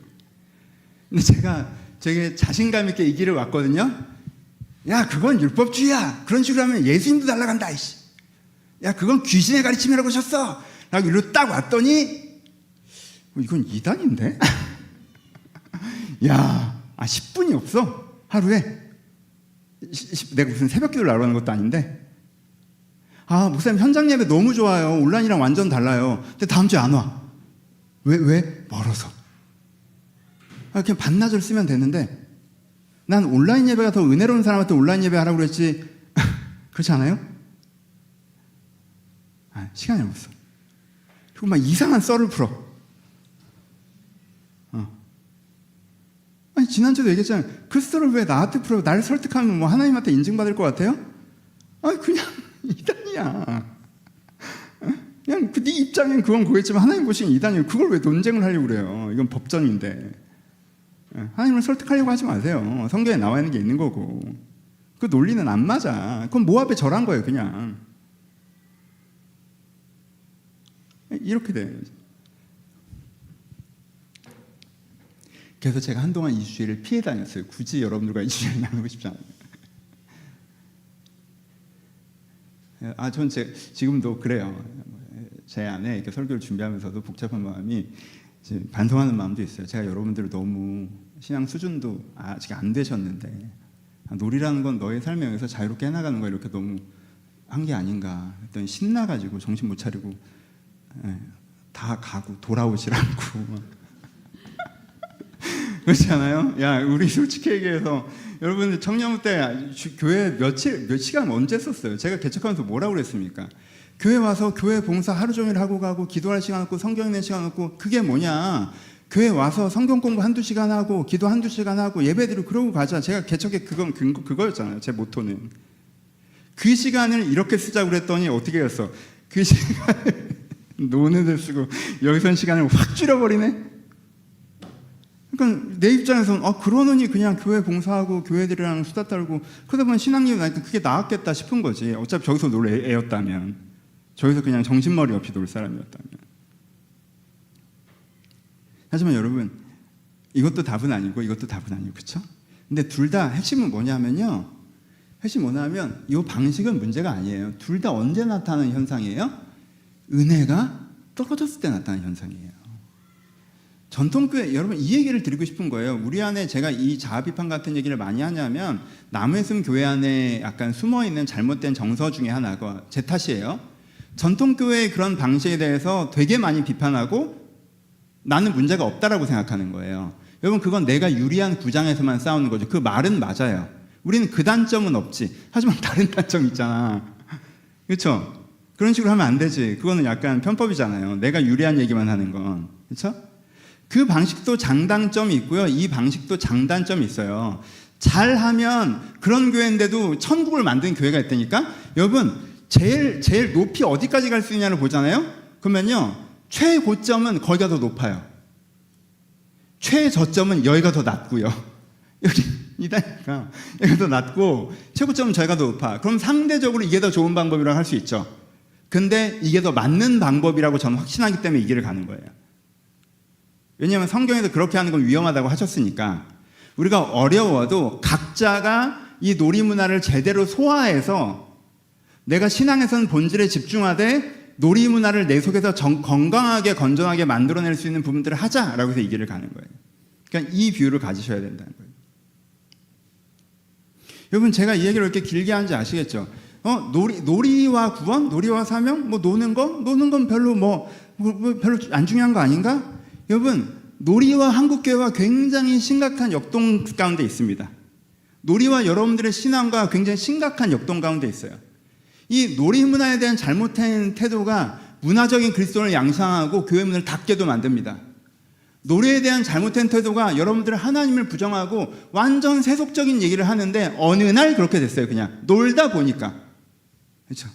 근데 제가 되게 자신감 있게 이 길을 왔거든요. 야, 그건 율법주의야. 그런 식으로 하면 예수님도 날아간다. 이씨. 야, 그건 귀신의 가르침이라고 하셨어. 라고 이리로 딱 왔더니 이건 이단인데? 야, 10분이 없어. 하루에. 내가 무슨 새벽 기도를 하러 가는 것도 아닌데. 목사님 현장 예배 너무 좋아요. 온라인이랑 완전 달라요. 근데 다음 주에 안 와. 왜? 멀어서. 그냥 반나절 쓰면 되는데 난 온라인 예배가 더 은혜로운 사람한테 온라인 예배 하라고 그랬지. 그렇지 않아요? 시간이 없어. 그리고 막 이상한 썰을 풀어. 지난주에도 얘기했잖아요. 그 썰을 왜 나한테 풀어? 나를 설득하면 뭐 하나님한테 인증받을 것 같아요? 그냥 이단이야. 그냥 네 입장엔 그건 그거겠지만 하나님 보시기엔 이단이에요. 그걸 왜 논쟁을 하려고 그래요? 이건 법전인데. 하나님을 설득하려고 하지 마세요. 성경에 나와 있는 게 있는 거고. 그 논리는 안 맞아. 그건 모압에 절한 거예요, 그냥. 이렇게 돼요. 그래서 제가 한동안 이 주제를 피해 다녔어요. 굳이 여러분들과 이 주제를 나누고 싶지 않아요. 전 지금도 그래요. 제 안에 이렇게 설교를 준비하면서도 복잡한 마음이 반성하는 마음도 있어요. 제가 여러분들을 너무 신앙 수준도 아직 안 되셨는데 놀이라는 건 너의 삶에 의해서 자유롭게 해나가는 거 이렇게 너무 한 게 아닌가 했더니 신나가지고 정신 못 차리고 다 가고 돌아오질 않고 그렇지 않아요? 야, 우리 솔직히 얘기해서 여러분 청년 때 교회 몇 시간 언제 썼어요? 제가 개척하면서 뭐라고 그랬습니까? 교회 와서 교회 봉사 하루 종일 하고 가고 기도할 시간 없고 성경 읽는 시간 없고 그게 뭐냐? 교회 와서 성경 공부 한두 시간 하고 기도 한두 시간 하고 예배드리고 그러고 가자. 제가 개척의 그거였잖아요. 제 모토는. 그 시간을 이렇게 쓰자고 그랬더니 어떻게 했어? 그 시간을 노는 데 쓰고 여기선 시간을 확 줄여버리네? 그러니까 내 입장에서는 그러느니 그냥 교회 봉사하고 교회들이랑 수다 떨고 그러다 보면 신앙력이 나니까 그게 나았겠다 싶은 거지. 어차피 저기서 놀 애였다면, 저기서 그냥 정신머리 없이 놀 사람이었다면. 하지만 여러분, 이것도 답은 아니고 이것도 답은 아니고, 그렇죠? 근데 둘 다 핵심은 뭐냐면요. 핵심이 뭐냐면 이 방식은 문제가 아니에요. 둘 다 언제 나타나는 현상이에요? 은혜가 떨어졌을 때 나타나는 현상이에요. 전통교회, 여러분 이 얘기를 드리고 싶은 거예요. 우리 안에 제가 이 자아비판 같은 얘기를 많이 하냐면 나무의 숨 교회 안에 약간 숨어있는 잘못된 정서 중에 하나가 제 탓이에요. 전통교회의 그런 방식에 대해서 되게 많이 비판하고 나는 문제가 없다라고 생각하는 거예요. 여러분 그건 내가 유리한 구장에서만 싸우는 거죠. 그 말은 맞아요. 우리는 그 단점은 없지. 하지만 다른 단점이 있잖아. 그렇죠? 그런 식으로 하면 안 되지. 그거는 약간 편법이잖아요. 내가 유리한 얘기만 하는 건. 그렇죠? 그 방식도 장단점이 있고요. 이 방식도 장단점이 있어요. 잘하면 그런 교회인데도 천국을 만든 교회가 있다니까. 여러분 제일 높이 어디까지 갈 수 있냐를 보잖아요. 그러면요 최고점은 거기가 더 높아요. 최저점은 여기가 더 낮고요. 여기니까 여기가 더 낮고 최고점은 저희가 더 높아. 그럼 상대적으로 이게 더 좋은 방법이라고 할 수 있죠. 근데 이게 더 맞는 방법이라고 저는 확신하기 때문에 이 길을 가는 거예요. 왜냐하면 성경에서 그렇게 하는 건 위험하다고 하셨으니까. 우리가 어려워도 각자가 이 놀이문화를 제대로 소화해서 내가 신앙에서는 본질에 집중하되 놀이문화를 내 속에서 건강하게 건전하게 만들어낼 수 있는 부분들을 하자라고 해서 이 길을 가는 거예요. 그러니까 이 뷰를 가지셔야 된다는 거예요. 여러분 제가 이 얘기를 이렇게 길게 하는지 아시겠죠? 놀이와 구원, 놀이와 사명, 노는 건 별로 별로 안 중요한 거 아닌가? 여러분 놀이와 한국교회와 굉장히 심각한 역동 가운데 있습니다. 놀이와 여러분들의 신앙과 굉장히 심각한 역동 가운데 있어요. 이 놀이 문화에 대한 잘못된 태도가 문화적인 그리스도를 양상하고 교회 문을 닫게도 만듭니다. 놀이에 대한 잘못된 태도가 여러분들 하나님을 부정하고 완전 세속적인 얘기를 하는데 어느 날 그렇게 됐어요. 그냥 놀다 보니까. 그렇죠?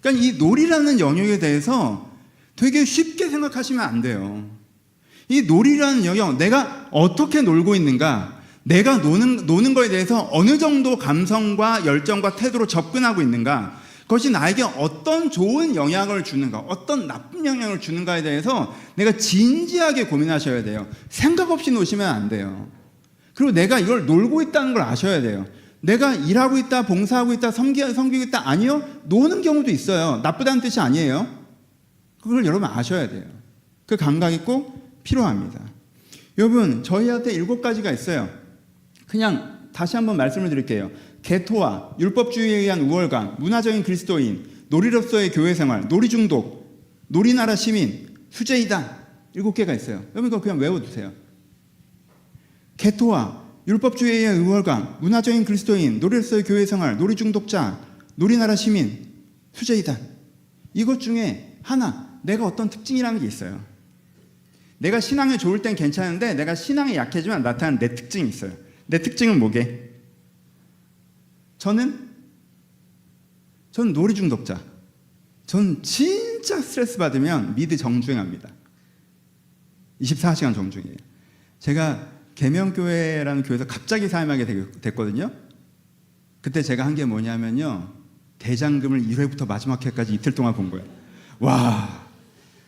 그러니까 이 놀이라는 영역에 대해서 되게 쉽게 생각하시면 안 돼요. 이 놀이라는 영역, 내가 어떻게 놀고 있는가, 내가 노는 거에 대해서 어느 정도 감성과 열정과 태도로 접근하고 있는가, 그것이 나에게 어떤 좋은 영향을 주는가, 어떤 나쁜 영향을 주는가에 대해서 내가 진지하게 고민하셔야 돼요. 생각 없이 노시면 안 돼요. 그리고 내가 이걸 놀고 있다는 걸 아셔야 돼요. 내가 일하고 있다, 봉사하고 있다, 섬기고 있다, 아니요? 노는 경우도 있어요. 나쁘다는 뜻이 아니에요. 그걸 여러분 아셔야 돼요. 그 감각이 꼭 필요합니다. 여러분 저희한테 7가지가 있어요. 그냥 다시 한번 말씀을 드릴게요. 개토화, 율법주의에 의한 우월감, 문화적인 그리스도인, 놀이로서의 교회생활, 놀이중독, 놀이나라 시민, 수재이단 7개가 있어요. 여러분 이거 그냥 외워두세요. 개토화, 율법주의에 의한 우월감, 문화적인 그리스도인, 놀이로서의 교회생활, 놀이중독자, 놀이나라 시민, 수재이단. 이것 중에 하나, 내가 어떤 특징이라는 게 있어요. 내가 신앙에 좋을 땐 괜찮은데 내가 신앙에 약해지면 나타나는 내 특징이 있어요. 내 특징은 뭐게? 저는 놀이중독자. 저는 진짜 스트레스 받으면 미드 정주행합니다. 24시간 정주행이에요. 제가 계명교회라는 교회에서 갑자기 사임하게 됐거든요. 그때 제가 한 게 뭐냐면요, 대장금을 1회부터 마지막 회까지 이틀 동안 본 거예요. 와,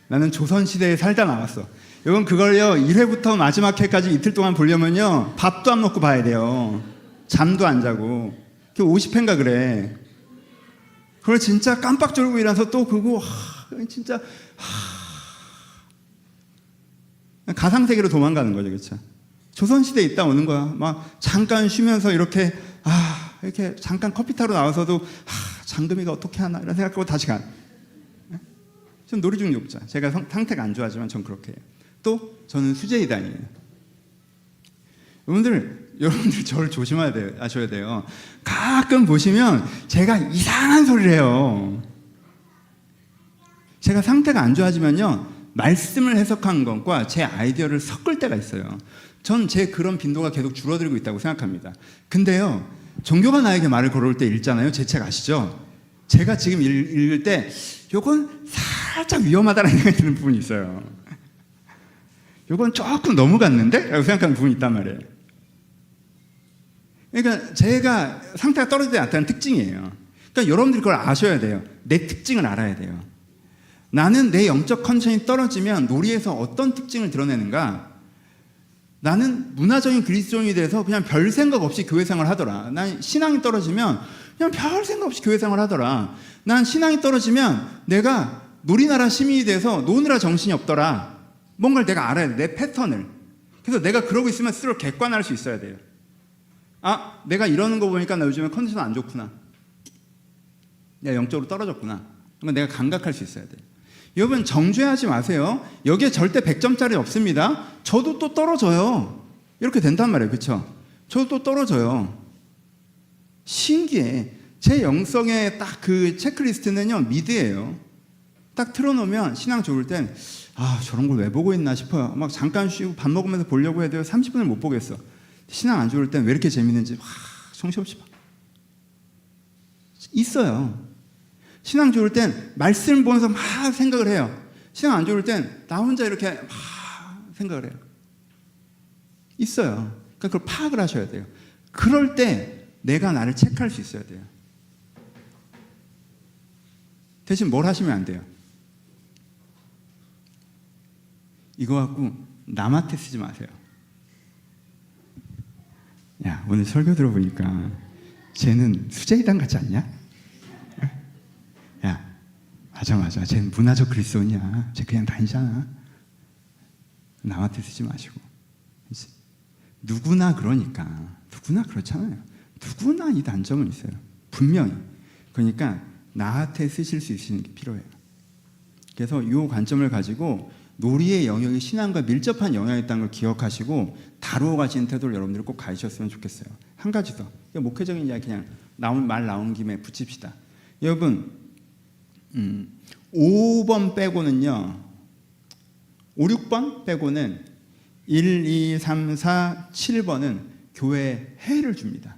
나는 조선시대에 살다 나왔어. 여러분 그걸요 1회부터 마지막 회까지 이틀 동안 보려면요 밥도 안 먹고 봐야 돼요. 잠도 안 자고. 그게 50회인가 그래. 그걸 진짜 깜빡 졸고 일어나서 또 그거 진짜 가상세계로 도망가는 거죠. 그렇죠? 조선시대에 있다 오는 거야. 막 잠깐 쉬면서 이렇게 잠깐 커피 타러 나와서도 장금이가 어떻게 하나 이런 생각하고 다시 가. 전 놀이중독자. 제가 상태가 안 좋아하지만 전 그렇게 해요. 또 저는 수재이단이에요. 여러분들 저를 아셔야 돼요. 가끔 보시면 제가 이상한 소리를 해요. 제가 상태가 안 좋아지면요 말씀을 해석한 것과 제 아이디어를 섞을 때가 있어요. 전 제 그런 빈도가 계속 줄어들고 있다고 생각합니다. 근데요 종교가 나에게 말을 걸어올 때 읽잖아요. 제 책 아시죠? 제가 지금 읽을 때 요건 살짝 위험하다는 생각이 드는 부분이 있어요. 요건 조금 넘어갔는데? 라고 생각하는 부분이 있단 말이에요. 그러니까 제가 상태가 떨어질 때 나타나는 특징이에요. 그러니까 여러분들이 그걸 아셔야 돼요. 내 특징을 알아야 돼요. 나는 내 영적 컨디션이 떨어지면 놀이에서 어떤 특징을 드러내는가? 나는 문화적인 그리스도인이 돼서 그냥 별 생각 없이 교회 생활 하더라. 난 신앙이 떨어지면 그냥 별 생각 없이 교회 생활 하더라. 난 신앙이 떨어지면 내가 놀이나라 시민이 돼서 노느라 정신이 없더라. 뭔가를 내가 알아야 돼. 내 패턴을. 그래서 내가 그러고 있으면 스스로 객관할 수 있어야 돼요. 아, 내가 이러는 거 보니까 나 요즘에 컨디션 안 좋구나. 내가 영적으로 떨어졌구나. 그러면 내가 감각할 수 있어야 돼요. 여러분 정죄하지 마세요. 여기에 절대 100점짜리 없습니다. 저도 또 떨어져요. 이렇게 된단 말이에요. 그렇죠? 저도 또 떨어져요. 신기해. 제 영성의 딱 그 체크리스트는요, 미드예요. 딱 틀어놓으면 신앙 좋을 땐 저런 걸 왜 보고 있나 싶어요. 막 잠깐 쉬고 밥 먹으면서 보려고 해도 30분을 못 보겠어. 신앙 안 좋을 땐 왜 이렇게 재밌는지 정신없이 봐. 있어요. 신앙 좋을 땐 말씀 보면서 막 생각을 해요. 신앙 안 좋을 땐 나 혼자 이렇게 막 생각을 해요. 있어요. 그러니까 그걸 파악을 하셔야 돼요. 그럴 때 내가 나를 체크할 수 있어야 돼요. 대신 뭘 하시면 안 돼요. 이거 갖고 남한테 쓰지 마세요. 야, 오늘 설교 들어보니까 쟤는 수제이단 같지 않냐? 야, 맞아. 쟤는 문화적 그리스도인이야. 쟤 그냥 다니잖아. 남한테 쓰지 마시고. 누구나 그러니까. 누구나 그렇잖아요. 누구나 이 단점은 있어요. 분명히. 그러니까 나한테 쓰실 수 있는 게 필요해요. 그래서 이 관점을 가지고 놀이의 영역이 신앙과 밀접한 영역이 있다는 걸 기억하시고 다루어 가시는 태도를 여러분들이 꼭 가지셨으면 좋겠어요. 한 가지 더. 목회적인 이야기 그냥 말 나온 김에 붙입시다. 여러분 5번 빼고는요, 5, 6번 빼고는 1, 2, 3, 4, 7번은 교회에 해를 줍니다.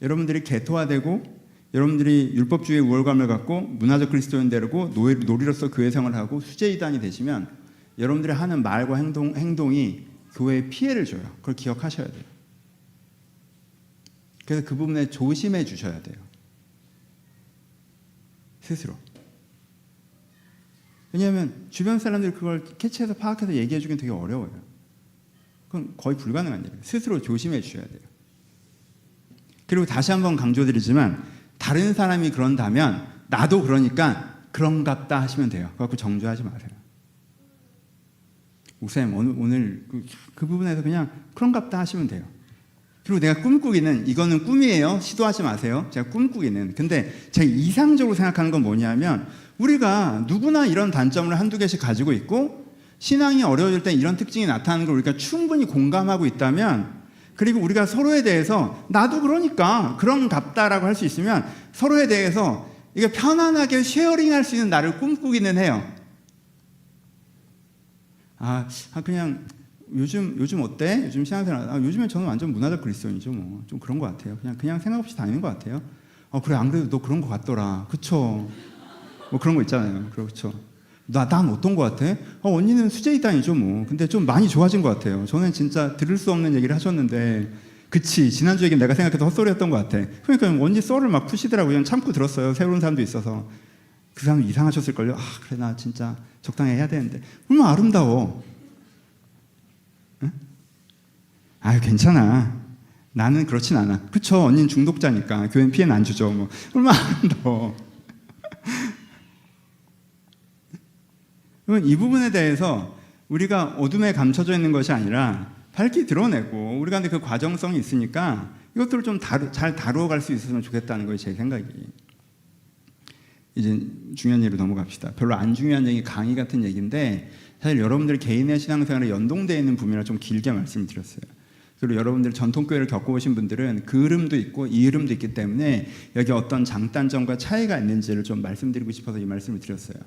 여러분들이 개토화되고 여러분들이 율법주의의 우월감을 갖고 문화적 그리스도인 되고 놀이로서 교회 생활을 하고 수제이단이 되시면 여러분들이 하는 말과 행동이 교회에 피해를 줘요. 그걸 기억하셔야 돼요. 그래서 그 부분에 조심해 주셔야 돼요. 스스로. 왜냐하면 주변 사람들이 그걸 캐치해서 파악해서 얘기해 주긴 되게 어려워요. 그건 거의 불가능한 일이에요. 스스로 조심해 주셔야 돼요. 그리고 다시 한번 강조드리지만 다른 사람이 그런다면 나도 그러니까 그런갑다 하시면 돼요. 그래서 정죄하지 마세요. 목사님 오늘 그 부분에서 그냥 그런갑다 하시면 돼요. 그리고 내가 꿈꾸기는 이거는 꿈이에요. 시도하지 마세요. 제가 꿈꾸기는. 근데 제가 이상적으로 생각하는 건 뭐냐면 우리가 누구나 이런 단점을 한두 개씩 가지고 있고 신앙이 어려워질 때 이런 특징이 나타나는 걸 우리가 충분히 공감하고 있다면, 그리고 우리가 서로에 대해서 나도 그러니까 그런갑다라고 할 수 있으면 서로에 대해서 이게 편안하게 쉐어링할 수 있는 나를 꿈꾸기는 해요. 그냥 요즘 어때? 요즘 신앙생활 요즘에 저는 완전 문화적 그리스도인이죠. 뭐 좀 그런 것 같아요. 그냥 생각 없이 다니는 것 같아요. 그래, 안 그래도 너 그런 것 같더라. 그쵸? 뭐 그런 거 있잖아요. 그렇죠. 난 어떤 것 같아? 언니는 수제이단이죠 뭐. 근데 좀 많이 좋아진 것 같아요. 저는 진짜 들을 수 없는 얘기를 하셨는데 그치, 지난주 얘기는 내가 생각해도 헛소리였던 것 같아. 그러니까 언니 썰을 막 푸시더라고요. 그냥 참고 들었어요. 새로운 사람도 있어서. 그 사람 이상하셨을걸요. 그래, 나 진짜 적당히 해야 되는데. 얼마나 아름다워. 응? 괜찮아. 나는 그렇진 않아. 그쵸, 언니는 중독자니까 교회는 피해는 안 주죠. 뭐 얼마나 아름다워. 그러면 이 부분에 대해서 우리가 어둠에 감춰져 있는 것이 아니라 밝히 드러내고 우리가 근데 그 과정성이 있으니까 이것들을 좀 잘 다루어 갈 수 있었으면 좋겠다는 거예요. 제 생각이. 이제 중요한 얘기로 넘어갑시다. 별로 안 중요한 얘기, 강의 같은 얘기인데 사실 여러분들 개인의 신앙생활에 연동되어 있는 부분이라 좀 길게 말씀을 드렸어요. 그리고 여러분들 전통교회를 겪어오신 분들은 그 흐름도 있고 이 흐름도 있기 때문에 여기 어떤 장단점과 차이가 있는지를 좀 말씀드리고 싶어서 이 말씀을 드렸어요.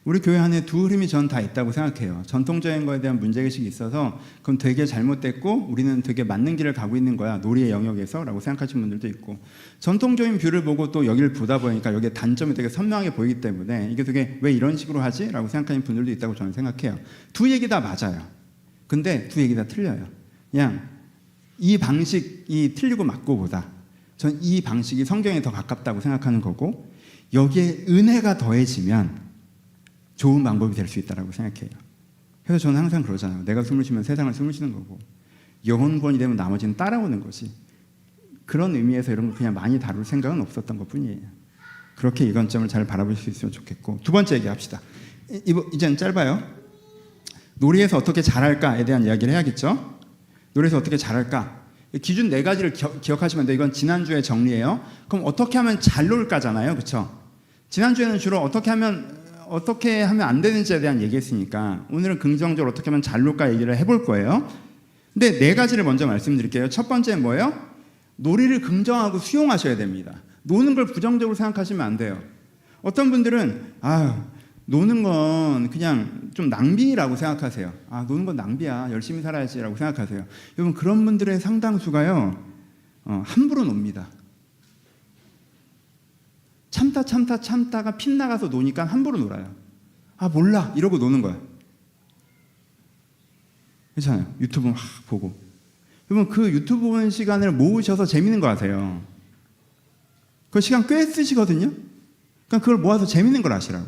우리 교회 안에 두 흐름이 전 다 있다고 생각해요. 전통적인 거에 대한 문제의식이 있어서 그럼 되게 잘못됐고 우리는 되게 맞는 길을 가고 있는 거야, 놀이의 영역에서 라고 생각하시는 분들도 있고, 전통적인 뷰를 보고 또 여기를 보다 보니까 여기에 단점이 되게 선명하게 보이기 때문에 이게 되게 왜 이런 식으로 하지? 라고 생각하는 분들도 있다고 저는 생각해요. 두 얘기 다 맞아요. 근데 두 얘기 다 틀려요. 그냥 이 방식이 틀리고 맞고보다 전 이 방식이 성경에 더 가깝다고 생각하는 거고, 여기에 은혜가 더해지면 좋은 방법이 될 수 있다고 생각해요. 그래서 저는 항상 그러잖아요. 내가 숨을 쉬면 세상을 숨을 쉬는 거고 영혼권이 되면 나머지는 따라오는 거지. 그런 의미에서 이런 거 그냥 많이 다룰 생각은 없었던 것뿐이에요. 그렇게 이 관점을 잘 바라볼 수 있으면 좋겠고, 두 번째 얘기합시다. 이제는 짧아요. 놀이에서 어떻게 잘할까에 대한 이야기를 해야겠죠. 놀이에서 어떻게 잘할까? 기준 4가지를 기억하시면 돼요. 이건 지난주에 정리예요. 그럼 어떻게 하면 잘 놀까잖아요. 그렇죠? 지난주에는 주로 어떻게 하면 안 되는지에 대한 얘기했으니까 오늘은 긍정적으로 어떻게 하면 잘 놀까 얘기를 해볼 거예요. 근데 4가지를 먼저 말씀드릴게요. 첫 번째는 뭐예요? 놀이를 긍정하고 수용하셔야 됩니다. 노는 걸 부정적으로 생각하시면 안 돼요. 어떤 분들은 노는 건 그냥 좀 낭비라고 생각하세요. 노는 건 낭비야. 열심히 살아야지라고 생각하세요. 여러분, 그런 분들의 상당수가요, 함부로 놉니다. 참다가 핏나가서 노니까 함부로 놀아요. 몰라 이러고 노는 거야. 그렇잖아요. 유튜브 막 보고. 여러분, 그 유튜브 보는 시간을 모으셔서 재밌는 거 아세요? 그 시간 꽤 쓰시거든요. 그러니까 그걸 모아서 재밌는 걸 하시라고.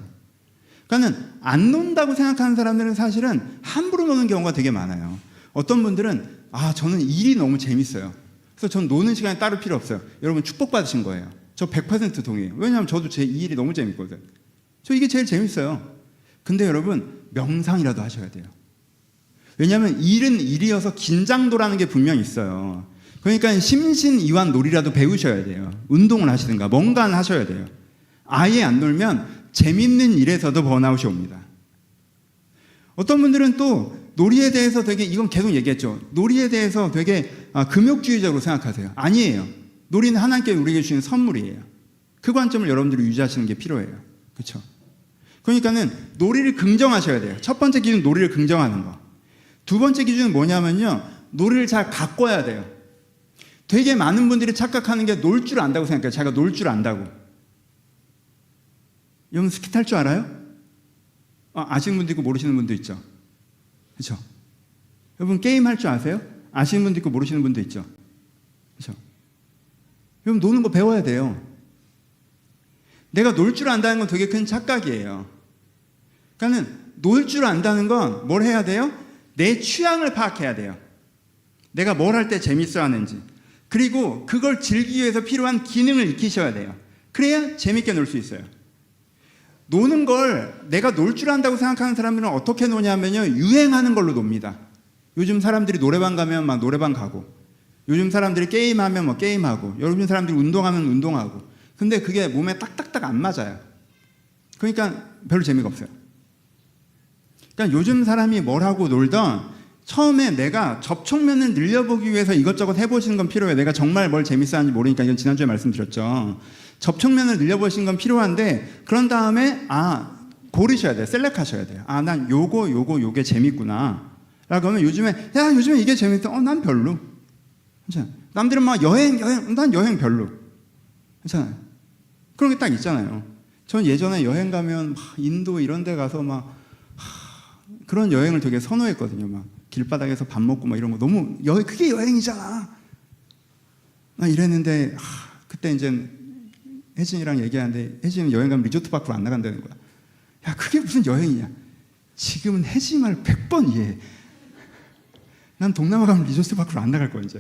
그러니까는 안 논다고 생각하는 사람들은 사실은 함부로 노는 경우가 되게 많아요. 어떤 분들은 저는 일이 너무 재밌어요. 그래서 전 노는 시간이 따로 필요 없어요. 여러분, 축복받으신 거예요. 저 100% 동의해요. 왜냐하면 저도 제 이 일이 너무 재밌거든. 저 이게 제일 재밌어요. 근데 여러분, 명상이라도 하셔야 돼요. 왜냐하면 일은 일이어서 긴장도라는 게 분명히 있어요. 그러니까 심신이완 놀이라도 배우셔야 돼요. 운동을 하시든가 뭔가는 하셔야 돼요. 아예 안 놀면 재밌는 일에서도 번아웃이 옵니다. 어떤 분들은 또 놀이에 대해서 되게, 이건 계속 얘기했죠. 놀이에 대해서 되게 금욕주의적으로 생각하세요. 아니에요. 놀이는 하나님께 우리에게 주신 선물이에요. 그 관점을 여러분들이 유지하시는 게 필요해요. 그렇죠? 그러니까는 놀이를 긍정하셔야 돼요. 첫 번째 기준은 놀이를 긍정하는 거. 두 번째 기준은 뭐냐면요, 놀이를 잘 가꿔야 돼요. 되게 많은 분들이 착각하는 게 놀 줄 안다고 생각해요. 자기가 놀 줄 안다고. 여러분, 스키 탈 줄 알아요? 아시는 분도 있고 모르시는 분도 있죠. 그렇죠? 여러분, 게임 할 줄 아세요? 아시는 분도 있고 모르시는 분도 있죠. 그렇죠? 여러분, 노는 거 배워야 돼요. 내가 놀 줄 안다는 건 되게 큰 착각이에요. 그러니까 놀 줄 안다는 건 뭘 해야 돼요? 내 취향을 파악해야 돼요. 내가 뭘 할 때 재밌어 하는지. 그리고 그걸 즐기기 위해서 필요한 기능을 익히셔야 돼요. 그래야 재밌게 놀 수 있어요. 노는 걸 내가 놀 줄 안다고 생각하는 사람들은 어떻게 노냐면요, 유행하는 걸로 놉니다. 요즘 사람들이 노래방 가면 막 노래방 가고, 요즘 사람들이 게임하면 뭐 게임하고, 요즘 사람들이 운동하면 운동하고. 근데 그게 몸에 딱딱딱 안 맞아요. 그러니까 별로 재미가 없어요. 그러니까 요즘 사람이 뭘 하고 놀던, 처음에 내가 접촉면을 늘려보기 위해서 이것저것 해보시는 건 필요해요. 내가 정말 뭘 재밌어 하는지 모르니까, 이건 지난주에 말씀드렸죠. 접촉면을 늘려보시는 건 필요한데, 그런 다음에 고르셔야 돼요. 셀렉하셔야 돼요. 난 요게 재밌구나 라고 하면, 요즘에 이게 재밌다. 난 별로. 괜찮아. 남들은 막 여행 난 여행 별로. 괜찮아요. 그런 게 딱 있잖아요. 전 예전에 여행 가면 막 인도 이런 데 가서 막 그런 여행을 되게 선호했거든요. 막 길바닥에서 밥 먹고 막 이런 거 너무 그게 여행이잖아. 이랬는데 그때 이제 혜진이랑 얘기하는데, 혜진은 여행 가면 리조트 밖으로 안 나간다는 거야. 야, 그게 무슨 여행이냐. 지금은 혜진 말 100번 이해해. 난 동남아 가면 리조트 밖으로 안 나갈 거야 이제.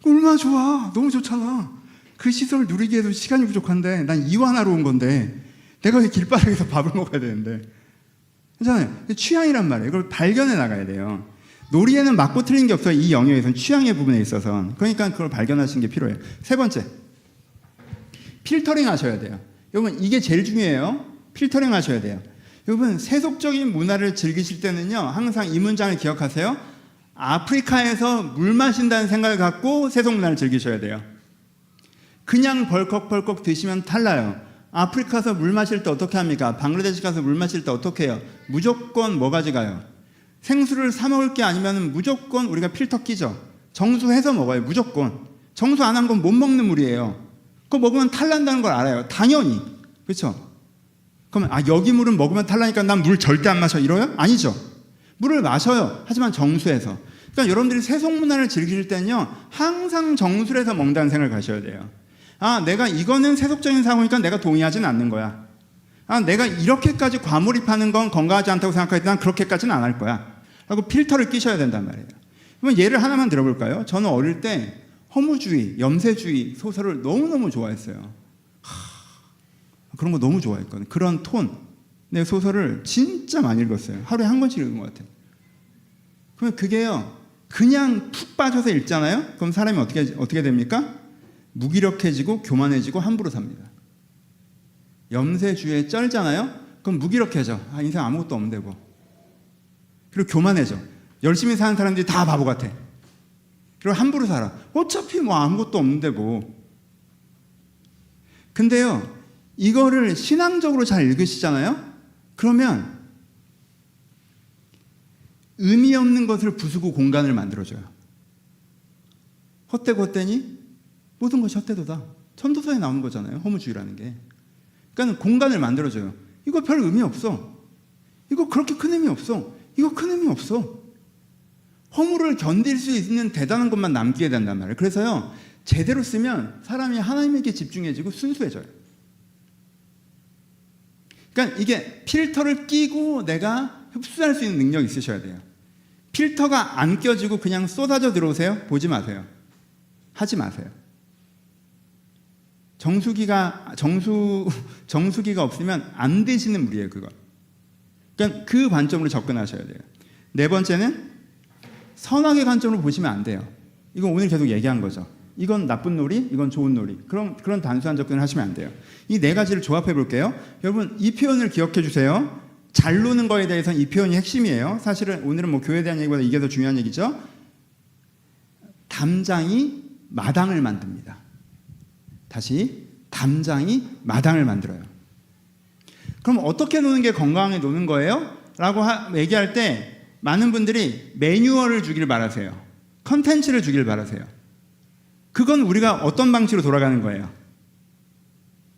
얼마나 좋아. 너무 좋잖아. 그 시설을 누리기에도 시간이 부족한데, 난 이완하러 온 건데 내가 왜 길바닥에서 밥을 먹어야 되는데. 괜찮아요. 취향이란 말이에요. 이걸 발견해 나가야 돼요. 놀이에는 맞고 틀린 게 없어요. 이 영역에서는 취향의 부분에 있어서. 그러니까 그걸 발견하시는 게 필요해요. 세 번째, 필터링 하셔야 돼요. 여러분, 이게 제일 중요해요. 필터링 하셔야 돼요. 여러분, 세속적인 문화를 즐기실 때는요, 항상 이 문장을 기억하세요. 아프리카에서 물 마신다는 생각을 갖고 세속 문화를 즐기셔야 돼요. 그냥 벌컥벌컥 드시면 탈나요. 아프리카 가서 물 마실 때 어떻게 합니까? 방글라데시 가서 물 마실 때 어떻게 해요? 무조건 뭐 가져가요? 생수를 사 먹을 게 아니면 무조건 우리가 필터 끼죠. 정수해서 먹어요. 무조건. 정수 안 한 건 못 먹는 물이에요. 그거 먹으면 탈난다는 걸 알아요. 당연히. 그렇죠? 그러면 여기 물은 먹으면 탈나니까 난 물 절대 안 마셔 이러요? 아니죠. 물을 마셔요. 하지만 정수해서. 그러니까 여러분들이 세속 문화를 즐기실 때는요, 항상 정수를 해서 먹는다는 생각을 가셔야 돼요. 내가 이거는 세속적인 사고니까 내가 동의하지는 않는 거야. 내가 이렇게까지 과몰입하는 건 건강하지 않다고 생각할 때 난 그렇게까지는 안 할 거야 라고 필터를 끼셔야 된단 말이에요. 그럼 예를 하나만 들어볼까요? 저는 어릴 때 허무주의, 염세주의 소설을 너무너무 좋아했어요. 그런 거 너무 좋아했거든요. 그런 톤의 소설을 진짜 많이 읽었어요. 하루에 한 권씩 읽은 것 같아요. 그러면 그게요, 그냥 푹 빠져서 읽잖아요? 그럼 사람이 어떻게 됩니까? 무기력해지고 교만해지고 함부로 삽니다. 염세주의에 쩔잖아요? 그럼 무기력해져. 인생 아무것도 없는데 뭐. 그리고 교만해져. 열심히 사는 사람들이 다 바보 같아. 그리고 함부로 살아. 어차피 뭐 아무것도 없는데 뭐. 근데요, 이거를 신앙적으로 잘 읽으시잖아요? 그러면 의미 없는 것을 부수고 공간을 만들어줘요. 헛되고 헛되니 모든 것이 헛되도다. 천도서에 나오는 거잖아요. 허무주의라는 게. 그러니까 공간을 만들어줘요. 이거 별 의미 없어. 이거 그렇게 큰 의미 없어. 이거 큰 의미 없어. 허무를 견딜 수 있는 대단한 것만 남기게 된단 말이에요. 그래서요, 제대로 쓰면 사람이 하나님에게 집중해지고 순수해져요. 그러니까 이게 필터를 끼고 내가 흡수할 수 있는 능력이 있으셔야 돼요. 필터가 안 껴지고 그냥 쏟아져 들어오세요? 보지 마세요. 하지 마세요. 정수기가 없으면 안 되시는 물이에요, 그거. 그러니까 그 관점으로 접근하셔야 돼요. 네 번째는 선악의 관점으로 보시면 안 돼요. 이건 오늘 계속 얘기한 거죠. 이건 나쁜 놀이, 이건 좋은 놀이. 그런 단순한 접근을 하시면 안 돼요. 이 네 가지를 조합해 볼게요. 여러분, 이 표현을 기억해 주세요. 잘 노는 거에 대해서는 이 표현이 핵심이에요. 사실은 오늘은 뭐 교회에 대한 얘기보다 이게 더 중요한 얘기죠. 담장이 마당을 만듭니다. 다시, 담장이 마당을 만들어요. 그럼 어떻게 노는 게 건강하게 노는 거예요? 라고 얘기할 때 많은 분들이 매뉴얼을 주길 바라세요. 컨텐츠를 주길 바라세요. 그건 우리가 어떤 방식으로 돌아가는 거예요?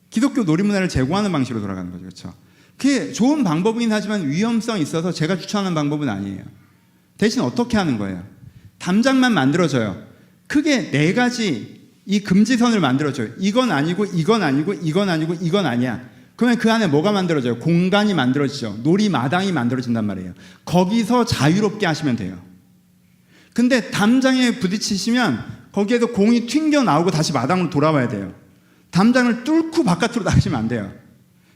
기독교 놀이문화를 제공하는 방식으로 돌아가는 거죠. 그렇죠? 그게 좋은 방법이긴 하지만 위험성이 있어서 제가 추천하는 방법은 아니에요. 대신 어떻게 하는 거예요? 담장만 만들어줘요. 크게 네 가지 이 금지선을 만들어줘요. 이건 아니고 이건 아니고 이건 아니고 이건 아니야. 그러면 그 안에 뭐가 만들어져요? 공간이 만들어지죠. 놀이마당이 만들어진단 말이에요. 거기서 자유롭게 하시면 돼요. 근데 담장에 부딪히시면 거기에도 공이 튕겨나오고 다시 마당으로 돌아와야 돼요. 담장을 뚫고 바깥으로 나가시면 안 돼요.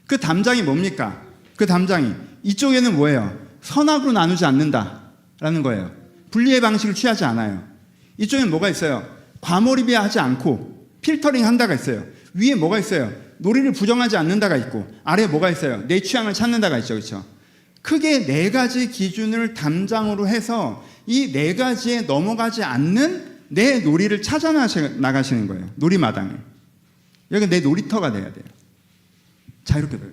그 담장이 뭡니까? 그 담장이 이쪽에는 뭐예요? 선악으로 나누지 않는다라는 거예요. 분리의 방식을 취하지 않아요. 이쪽에는 뭐가 있어요? 과몰입이 하지 않고 필터링 한다가 있어요. 위에 뭐가 있어요? 놀이를 부정하지 않는다가 있고 아래에 뭐가 있어요? 내 취향을 찾는다가 있죠. 그렇죠? 크게 네 가지 기준을 담장으로 해서 이 네 가지에 넘어가지 않는 내 놀이를 찾아 나가시는 거예요. 놀이마당을. 여기 내 놀이터가 돼야 돼요. 자유롭게 돼요.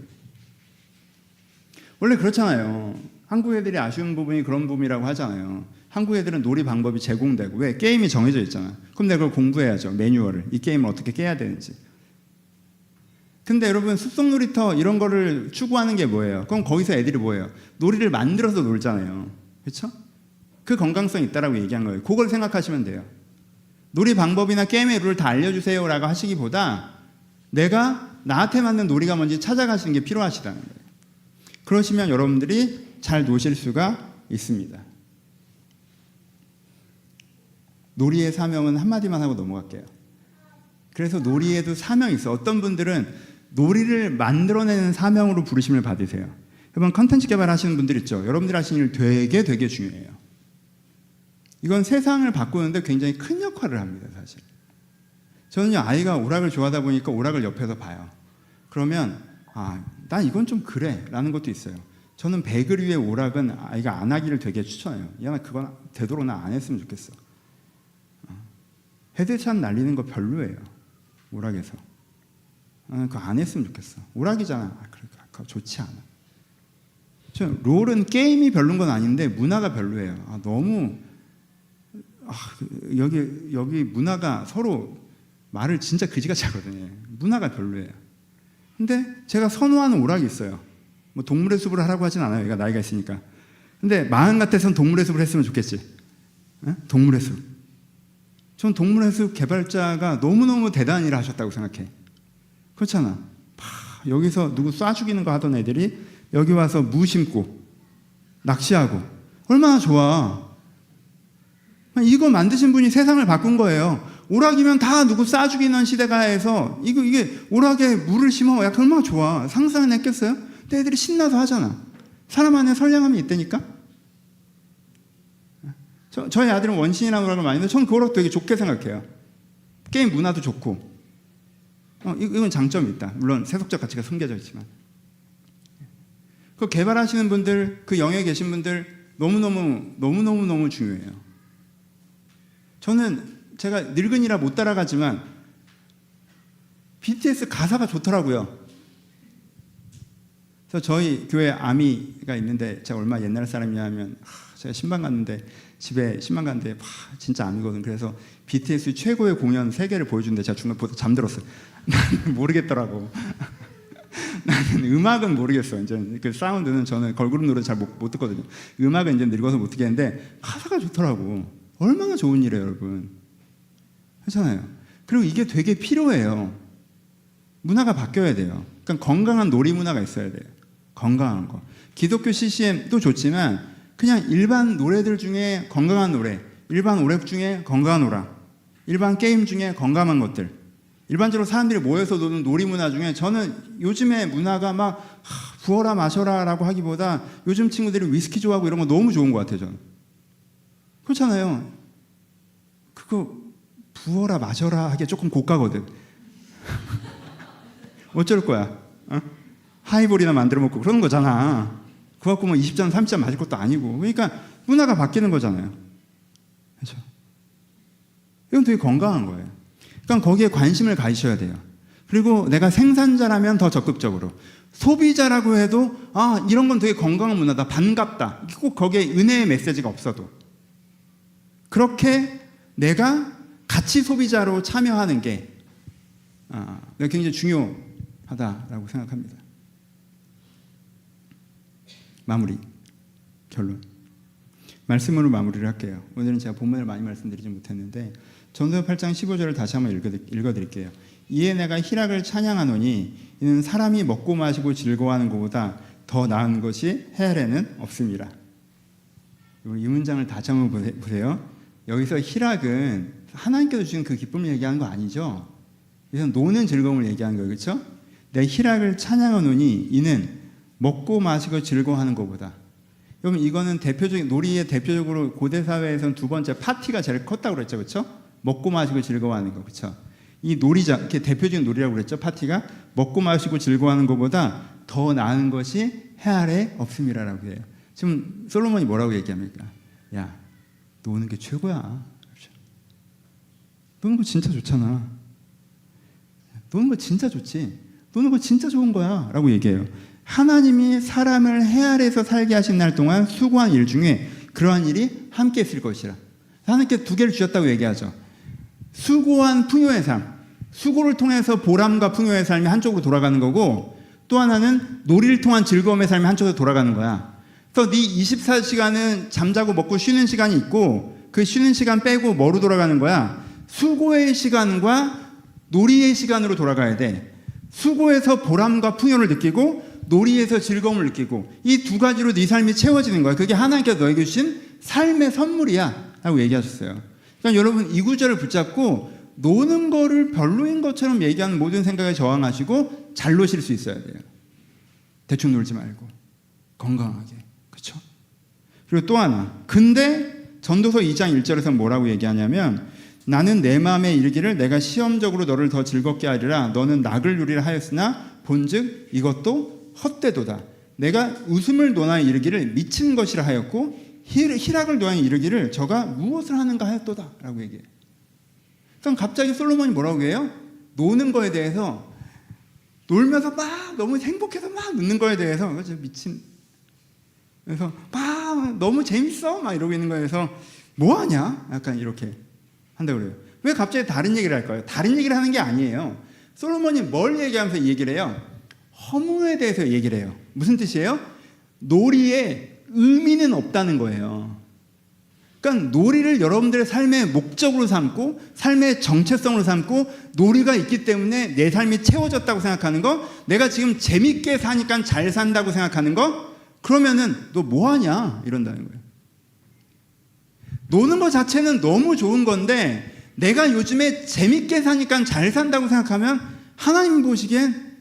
원래 그렇잖아요. 한국 애들이 아쉬운 부분이 그런 부분이라고 하잖아요. 한국 애들은 놀이 방법이 제공되고 왜? 게임이 정해져 있잖아. 그럼 내가 그걸 공부해야죠. 매뉴얼을. 이 게임을 어떻게 깨야 되는지. 근데 여러분 숲속 놀이터 이런 거를 추구하는 게 뭐예요? 그럼 거기서 애들이 뭐예요? 놀이를 만들어서 놀잖아요. 그렇죠? 그 건강성이 있다라고 얘기한 거예요. 그걸 생각하시면 돼요. 놀이 방법이나 게임의 룰을 다 알려주세요라고 하시기보다 내가 나한테 맞는 놀이가 뭔지 찾아가시는 게 필요하시다는 거예요. 그러시면 여러분들이 잘 노실 수가 있습니다. 놀이의 사명은 한마디만 하고 넘어갈게요. 그래서 놀이에도 사명이 있어요. 어떤 분들은 놀이를 만들어내는 사명으로 부르심을 받으세요. 여러분 컨텐츠 개발하시는 분들 있죠. 여러분들 하시는 일 되게 중요해요. 이건 세상을 바꾸는데 굉장히 큰 역할을 합니다. 사실 저는요 아이가 오락을 좋아하다 보니까 오락을 옆에서 봐요. 그러면 난 이건 좀 그래 라는 것도 있어요. 저는 100을 위해 오락은 아이가 안 하기를 되게 추천해요. 야, 그건 되도록 나 안 했으면 좋겠어. 헤드샷 날리는 거 별로예요. 오락에서. 그거 안 했으면 좋겠어. 오락이잖아. 그거 좋지 않아. 롤은 게임이 별론 건 아닌데 문화가 별로예요. 너무 여기 문화가 서로 말을 진짜 그지같이 하거든요. 문화가 별로예요. 근데 제가 선호하는 오락이 있어요. 뭐 동물의 숲을 하라고 하진 않아요. 얘가 나이가 있으니까. 근데 마음 같아서는 동물의 숲을 했으면 좋겠지. 동물의 숲. 전 동물의 숲 개발자가 너무너무 대단한 일을 하셨다고 생각해. 그렇잖아. 여기서 누구 쏴 죽이는 거 하던 애들이 여기 와서 무 심고 낚시하고 얼마나 좋아. 이거 만드신 분이 세상을 바꾼 거예요. 오락이면 다 누구 쏴 죽이는 시대가 해서 이게 오락에 물을 심어. 야, 얼마나 좋아. 상상은 했겠어요? 근데 애들이 신나서 하잖아. 사람 안에 선량함이 있다니까? 저희 아들은 원신이라는 오락을 많이 해서 저는 그 오락 되게 좋게 생각해요. 게임 문화도 좋고. 이건 장점이 있다. 물론 세속적 가치가 숨겨져 있지만. 그 개발하시는 분들, 그 영역에 계신 분들 너무너무 중요해요. 저는 제가 늙은이라 못 따라가지만 BTS 가사가 좋더라고요. 그래서 저희 교회 아미가 있는데 제가 얼마 옛날 사람이냐면 제가 신방 갔는데 집에 신방 갔는데 진짜 아미거든. 그래서 BTS 최고의 공연 3개를 보여주는데 제가 중간에 보다 잠들었어요. 나는 모르겠더라고. 나는 음악은 모르겠어. 이제 그 사운드는 저는 걸그룹 노래 잘 못 듣거든요. 음악은 이제 늙어서 못 듣겠는데 가사가 좋더라고. 얼마나 좋은 일이에요, 여러분. 그렇잖아요. 그리고 이게 되게 필요해요. 문화가 바뀌어야 돼요. 그러니까 건강한 놀이 문화가 있어야 돼요. 건강한 거. 기독교 CCM도 좋지만 그냥 일반 노래들 중에 건강한 노래, 일반 오락 중에 건강한 오락, 일반 게임 중에 건강한 것들, 일반적으로 사람들이 모여서 노는 놀이 문화 중에 저는 요즘의 문화가 막 부어라 마셔라 라고 하기보다 요즘 친구들이 위스키 좋아하고 이런 거 너무 좋은 것 같아요. 저는. 그렇잖아요. 그거 부어라 마셔라 하기에 조금 고가거든. 어쩔 거야? 하이볼이나 만들어 먹고 그러는 거잖아. 그거 갖고 뭐 20잔 30잔 마실 것도 아니고. 그러니까 문화가 바뀌는 거잖아요. 그렇죠? 이건 되게 건강한 거예요. 그러니까 거기에 관심을 가지셔야 돼요. 그리고 내가 생산자라면 더 적극적으로, 소비자라고 해도 이런 건 되게 건강한 문화다, 반갑다, 꼭 거기에 은혜의 메시지가 없어도 그렇게 내가 가치 소비자로 참여하는 게 굉장히 중요하다라고 생각합니다. 마무리, 결론. 말씀으로 마무리를 할게요. 오늘은 제가 본문을 많이 말씀드리지 못했는데 전도서 8장 15절을 다시 한번 읽어드릴게요. 이에 내가 희락을 찬양하노니 이는 사람이 먹고 마시고 즐거워하는 것보다 더 나은 것이 해아래는 없습니다. 이 문장을 다시 한번 보세요. 여기서 희락은 하나님께서 주신 그 기쁨을 얘기하는 거 아니죠. 그래서 노는 즐거움을 얘기하는 거예요. 그렇죠? 내 희락을 찬양하노니 이는 먹고 마시고 즐거워하는 것보다. 여러분 이거는 대표적인 놀이의 대표적으로 고대 사회에서는 두 번째 파티가 제일 컸다고 그랬죠. 그렇죠? 먹고 마시고 즐거워하는 거. 그렇죠? 이 놀이자, 이렇게 대표적인 놀이라고 그랬죠. 파티가 먹고 마시고 즐거워하는 것보다 더 나은 것이 해 아래 없음이라고 해요. 지금 솔로몬이 뭐라고 얘기합니까? 야, 노는 게 최고야. 그렇죠? 노는 거 진짜 좋잖아. 노는 거 진짜 좋지. 노는 거 진짜 좋은 거야. 라고 얘기해요. 하나님이 사람을 해 아래에서 살게 하신 날 동안 수고한 일 중에 그러한 일이 함께 있을 것이라. 하나님께 두 개를 주셨다고 얘기하죠. 수고한 풍요의 삶, 수고를 통해서 보람과 풍요의 삶이 한쪽으로 돌아가는 거고, 또 하나는 놀이를 통한 즐거움의 삶이 한쪽으로 돌아가는 거야. 그래서 네 24시간은 잠자고 먹고 쉬는 시간이 있고, 그 쉬는 시간 빼고 뭐로 돌아가는 거야? 수고의 시간과 놀이의 시간으로 돌아가야 돼. 수고에서 보람과 풍요를 느끼고 놀이에서 즐거움을 느끼고, 이 두 가지로 네 삶이 채워지는 거야. 그게 하나님께서 너에게 주신 삶의 선물이야 라고 얘기하셨어요. 그러니까 여러분 이 구절을 붙잡고 노는 거를 별로인 것처럼 얘기하는 모든 생각에 저항하시고 잘 노실 수 있어야 돼요. 대충 놀지 말고 건강하게. 그렇죠? 그리고 또 하나, 근데 전도서 2장 1절에서 뭐라고 얘기하냐면, 나는 내 마음에 이르기를 내가 시험적으로 너를 더 즐겁게 하리라. 너는 낙을 누리라 하였으나 본즉 이것도 헛되도다. 내가 웃음을 논하여 이르기를 미친 것이라 하였고 희락을 논하여 이르기를 저가 무엇을 하는가 하였도다 라고 얘기해요. 그러니까 갑자기 솔로몬이 뭐라고 해요? 노는 거에 대해서, 놀면서 막 너무 행복해서 막 웃는 거에 대해서 미친, 그래서 막 너무 재밌어 막 이러고 있는 거에서 뭐하냐? 약간 이렇게 한다고 그래요. 왜 갑자기 다른 얘기를 할까요? 다른 얘기를 하는 게 아니에요. 솔로몬이 뭘 얘기하면서 이 얘기를 해요? 허무에 대해서 얘기를 해요. 무슨 뜻이에요? 놀이에 의미는 없다는 거예요. 그러니까 놀이를 여러분들의 삶의 목적으로 삼고 삶의 정체성으로 삼고 놀이가 있기 때문에 내 삶이 채워졌다고 생각하는 거, 내가 지금 재밌게 사니까 잘 산다고 생각하는 거, 그러면은 너 뭐하냐 이런다는 거예요. 노는 것 자체는 너무 좋은 건데 내가 요즘에 재밌게 사니까 잘 산다고 생각하면 하나님 보시기엔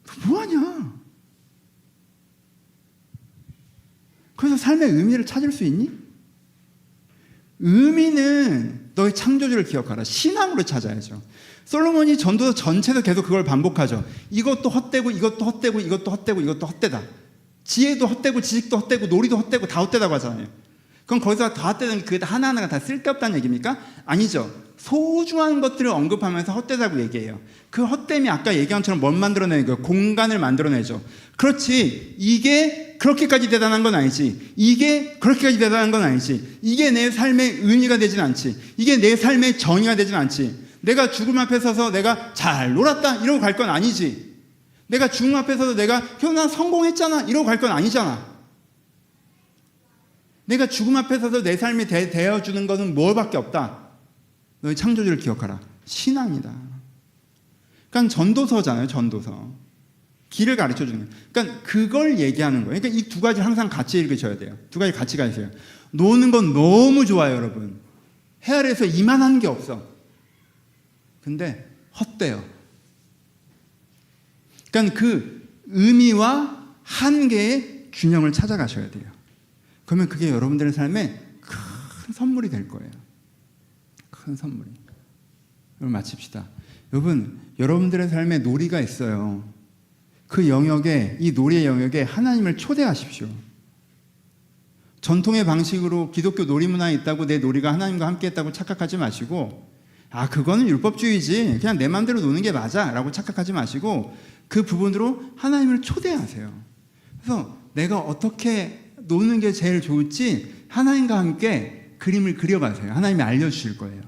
너 뭐하냐. 그래서 삶의 의미를 찾을 수 있니? 의미는 너의 창조주를 기억하라. 신앙으로 찾아야죠. 솔로몬이 전도서 전체에서 계속 그걸 반복하죠. 이것도 헛되고 이것도 헛되고 이것도 헛되고 이것도 헛되다. 지혜도 헛되고 지식도 헛되고 놀이도 헛되고 다 헛되다고 하잖아요. 그럼 거기서 다 헛되는 게 하나하나가 다 쓸데없다는 얘기입니까? 아니죠. 소중한 것들을 언급하면서 헛되다고 얘기해요. 그 헛됨이 아까 얘기한 것처럼 뭘 만들어내는 거예요? 공간을 만들어내죠. 그렇지, 이게 그렇게까지 대단한 건 아니지, 이게 그렇게까지 대단한 건 아니지, 이게 내 삶의 의미가 되진 않지, 이게 내 삶의 정의가 되진 않지, 내가 죽음 앞에 서서 내가 잘 놀았다 이러고 갈 건 아니지, 내가 죽음 앞에 서서 내가 나 성공했잖아 이러고 갈 건 아니잖아. 내가 죽음 앞에 서서 내 삶이 되어주는 것은 뭘밖에 없다. 너희 창조주를 기억하라. 신앙이다. 그러니까 전도서잖아요. 전도서. 길을 가르쳐주는 거예요. 그러니까 그걸 얘기하는 거예요. 그러니까 이 두 가지를 항상 같이 읽으셔야 돼요. 두 가지 같이 가세요. 노는 건 너무 좋아요, 여러분. 해 아래에서 이만한 게 없어. 근데 헛돼요. 그러니까 그 의미와 한계의 균형을 찾아가셔야 돼요. 그러면 그게 여러분들의 삶에 큰 선물이 될 거예요. 큰 선물이. 여러분 마칩시다. 여러분들의 삶에 놀이가 있어요. 그 영역에, 이 놀이의 영역에 하나님을 초대하십시오. 전통의 방식으로 기독교 놀이문화에 있다고 내 놀이가 하나님과 함께 했다고 착각하지 마시고, 아 그거는 율법주의지, 그냥 내 마음대로 노는 게 맞아 라고 착각하지 마시고 그 부분으로 하나님을 초대하세요. 그래서 내가 어떻게 노는 게 제일 좋을지 하나님과 함께 그림을 그려가세요. 하나님이 알려주실 거예요.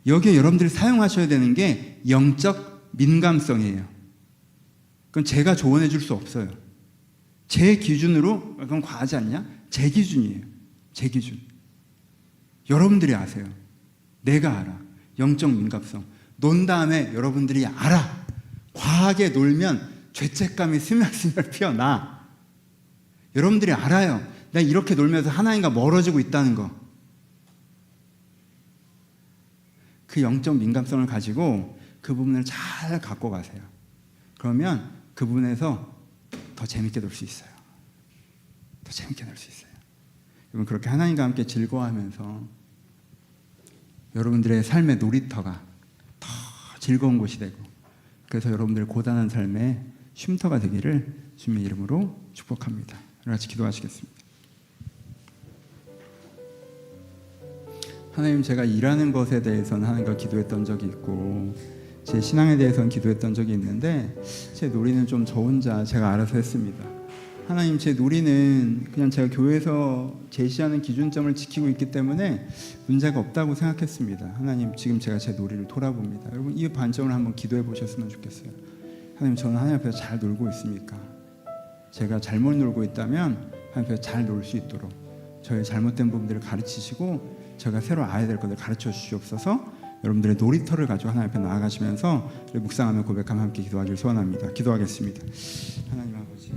여기에 여러분들이 사용하셔야 되는 게 영적 민감성이에요. 그건 제가 조언해 줄 수 없어요. 제 기준으로, 그건 과하지 않냐? 제 기준이에요. 제 기준. 여러분들이 아세요. 내가 알아. 영적 민감성. 논 다음에 여러분들이 알아. 과하게 놀면 죄책감이 스멜스멜 피어나. 여러분들이 알아요. 내가 이렇게 놀면서 하나님과 멀어지고 있다는 거. 그 영적 민감성을 가지고 그 부분을 잘 갖고 가세요. 그러면 그 부분에서 더 재밌게 놀 수 있어요. 더 재밌게 놀 수 있어요. 여러분 그렇게 하나님과 함께 즐거워하면서 여러분들의 삶의 놀이터가 더 즐거운 곳이 되고, 그래서 여러분들의 고단한 삶의 쉼터가 되기를 주님의 이름으로 축복합니다. 같이 기도하시겠습니다. 하나님, 제가 일하는 것에 대해서는 하나님과 기도했던 적이 있고 제 신앙에 대해서는 기도했던 적이 있는데 제 놀이는 좀 저 혼자 제가 알아서 했습니다. 하나님, 제 놀이는 그냥 제가 교회에서 제시하는 기준점을 지키고 있기 때문에 문제가 없다고 생각했습니다. 하나님, 지금 제가 제 놀이를 돌아봅니다. 여러분 이 관점을 한번 기도해 보셨으면 좋겠어요. 하나님, 저는 하나님 앞에서 잘 놀고 있습니까? 제가 잘못 놀고 있다면 하나님 앞에서 잘 놀 수 있도록 저의 잘못된 부분들을 가르치시고 제가 새로 알아야 될 것을 가르쳐 주시옵소서. 여러분들의 놀이터를 가지고 하나님 앞에 나아가시면서 묵상하며 고백하며 함께 기도하기를 소원합니다. 기도하겠습니다. 하나님 아버지,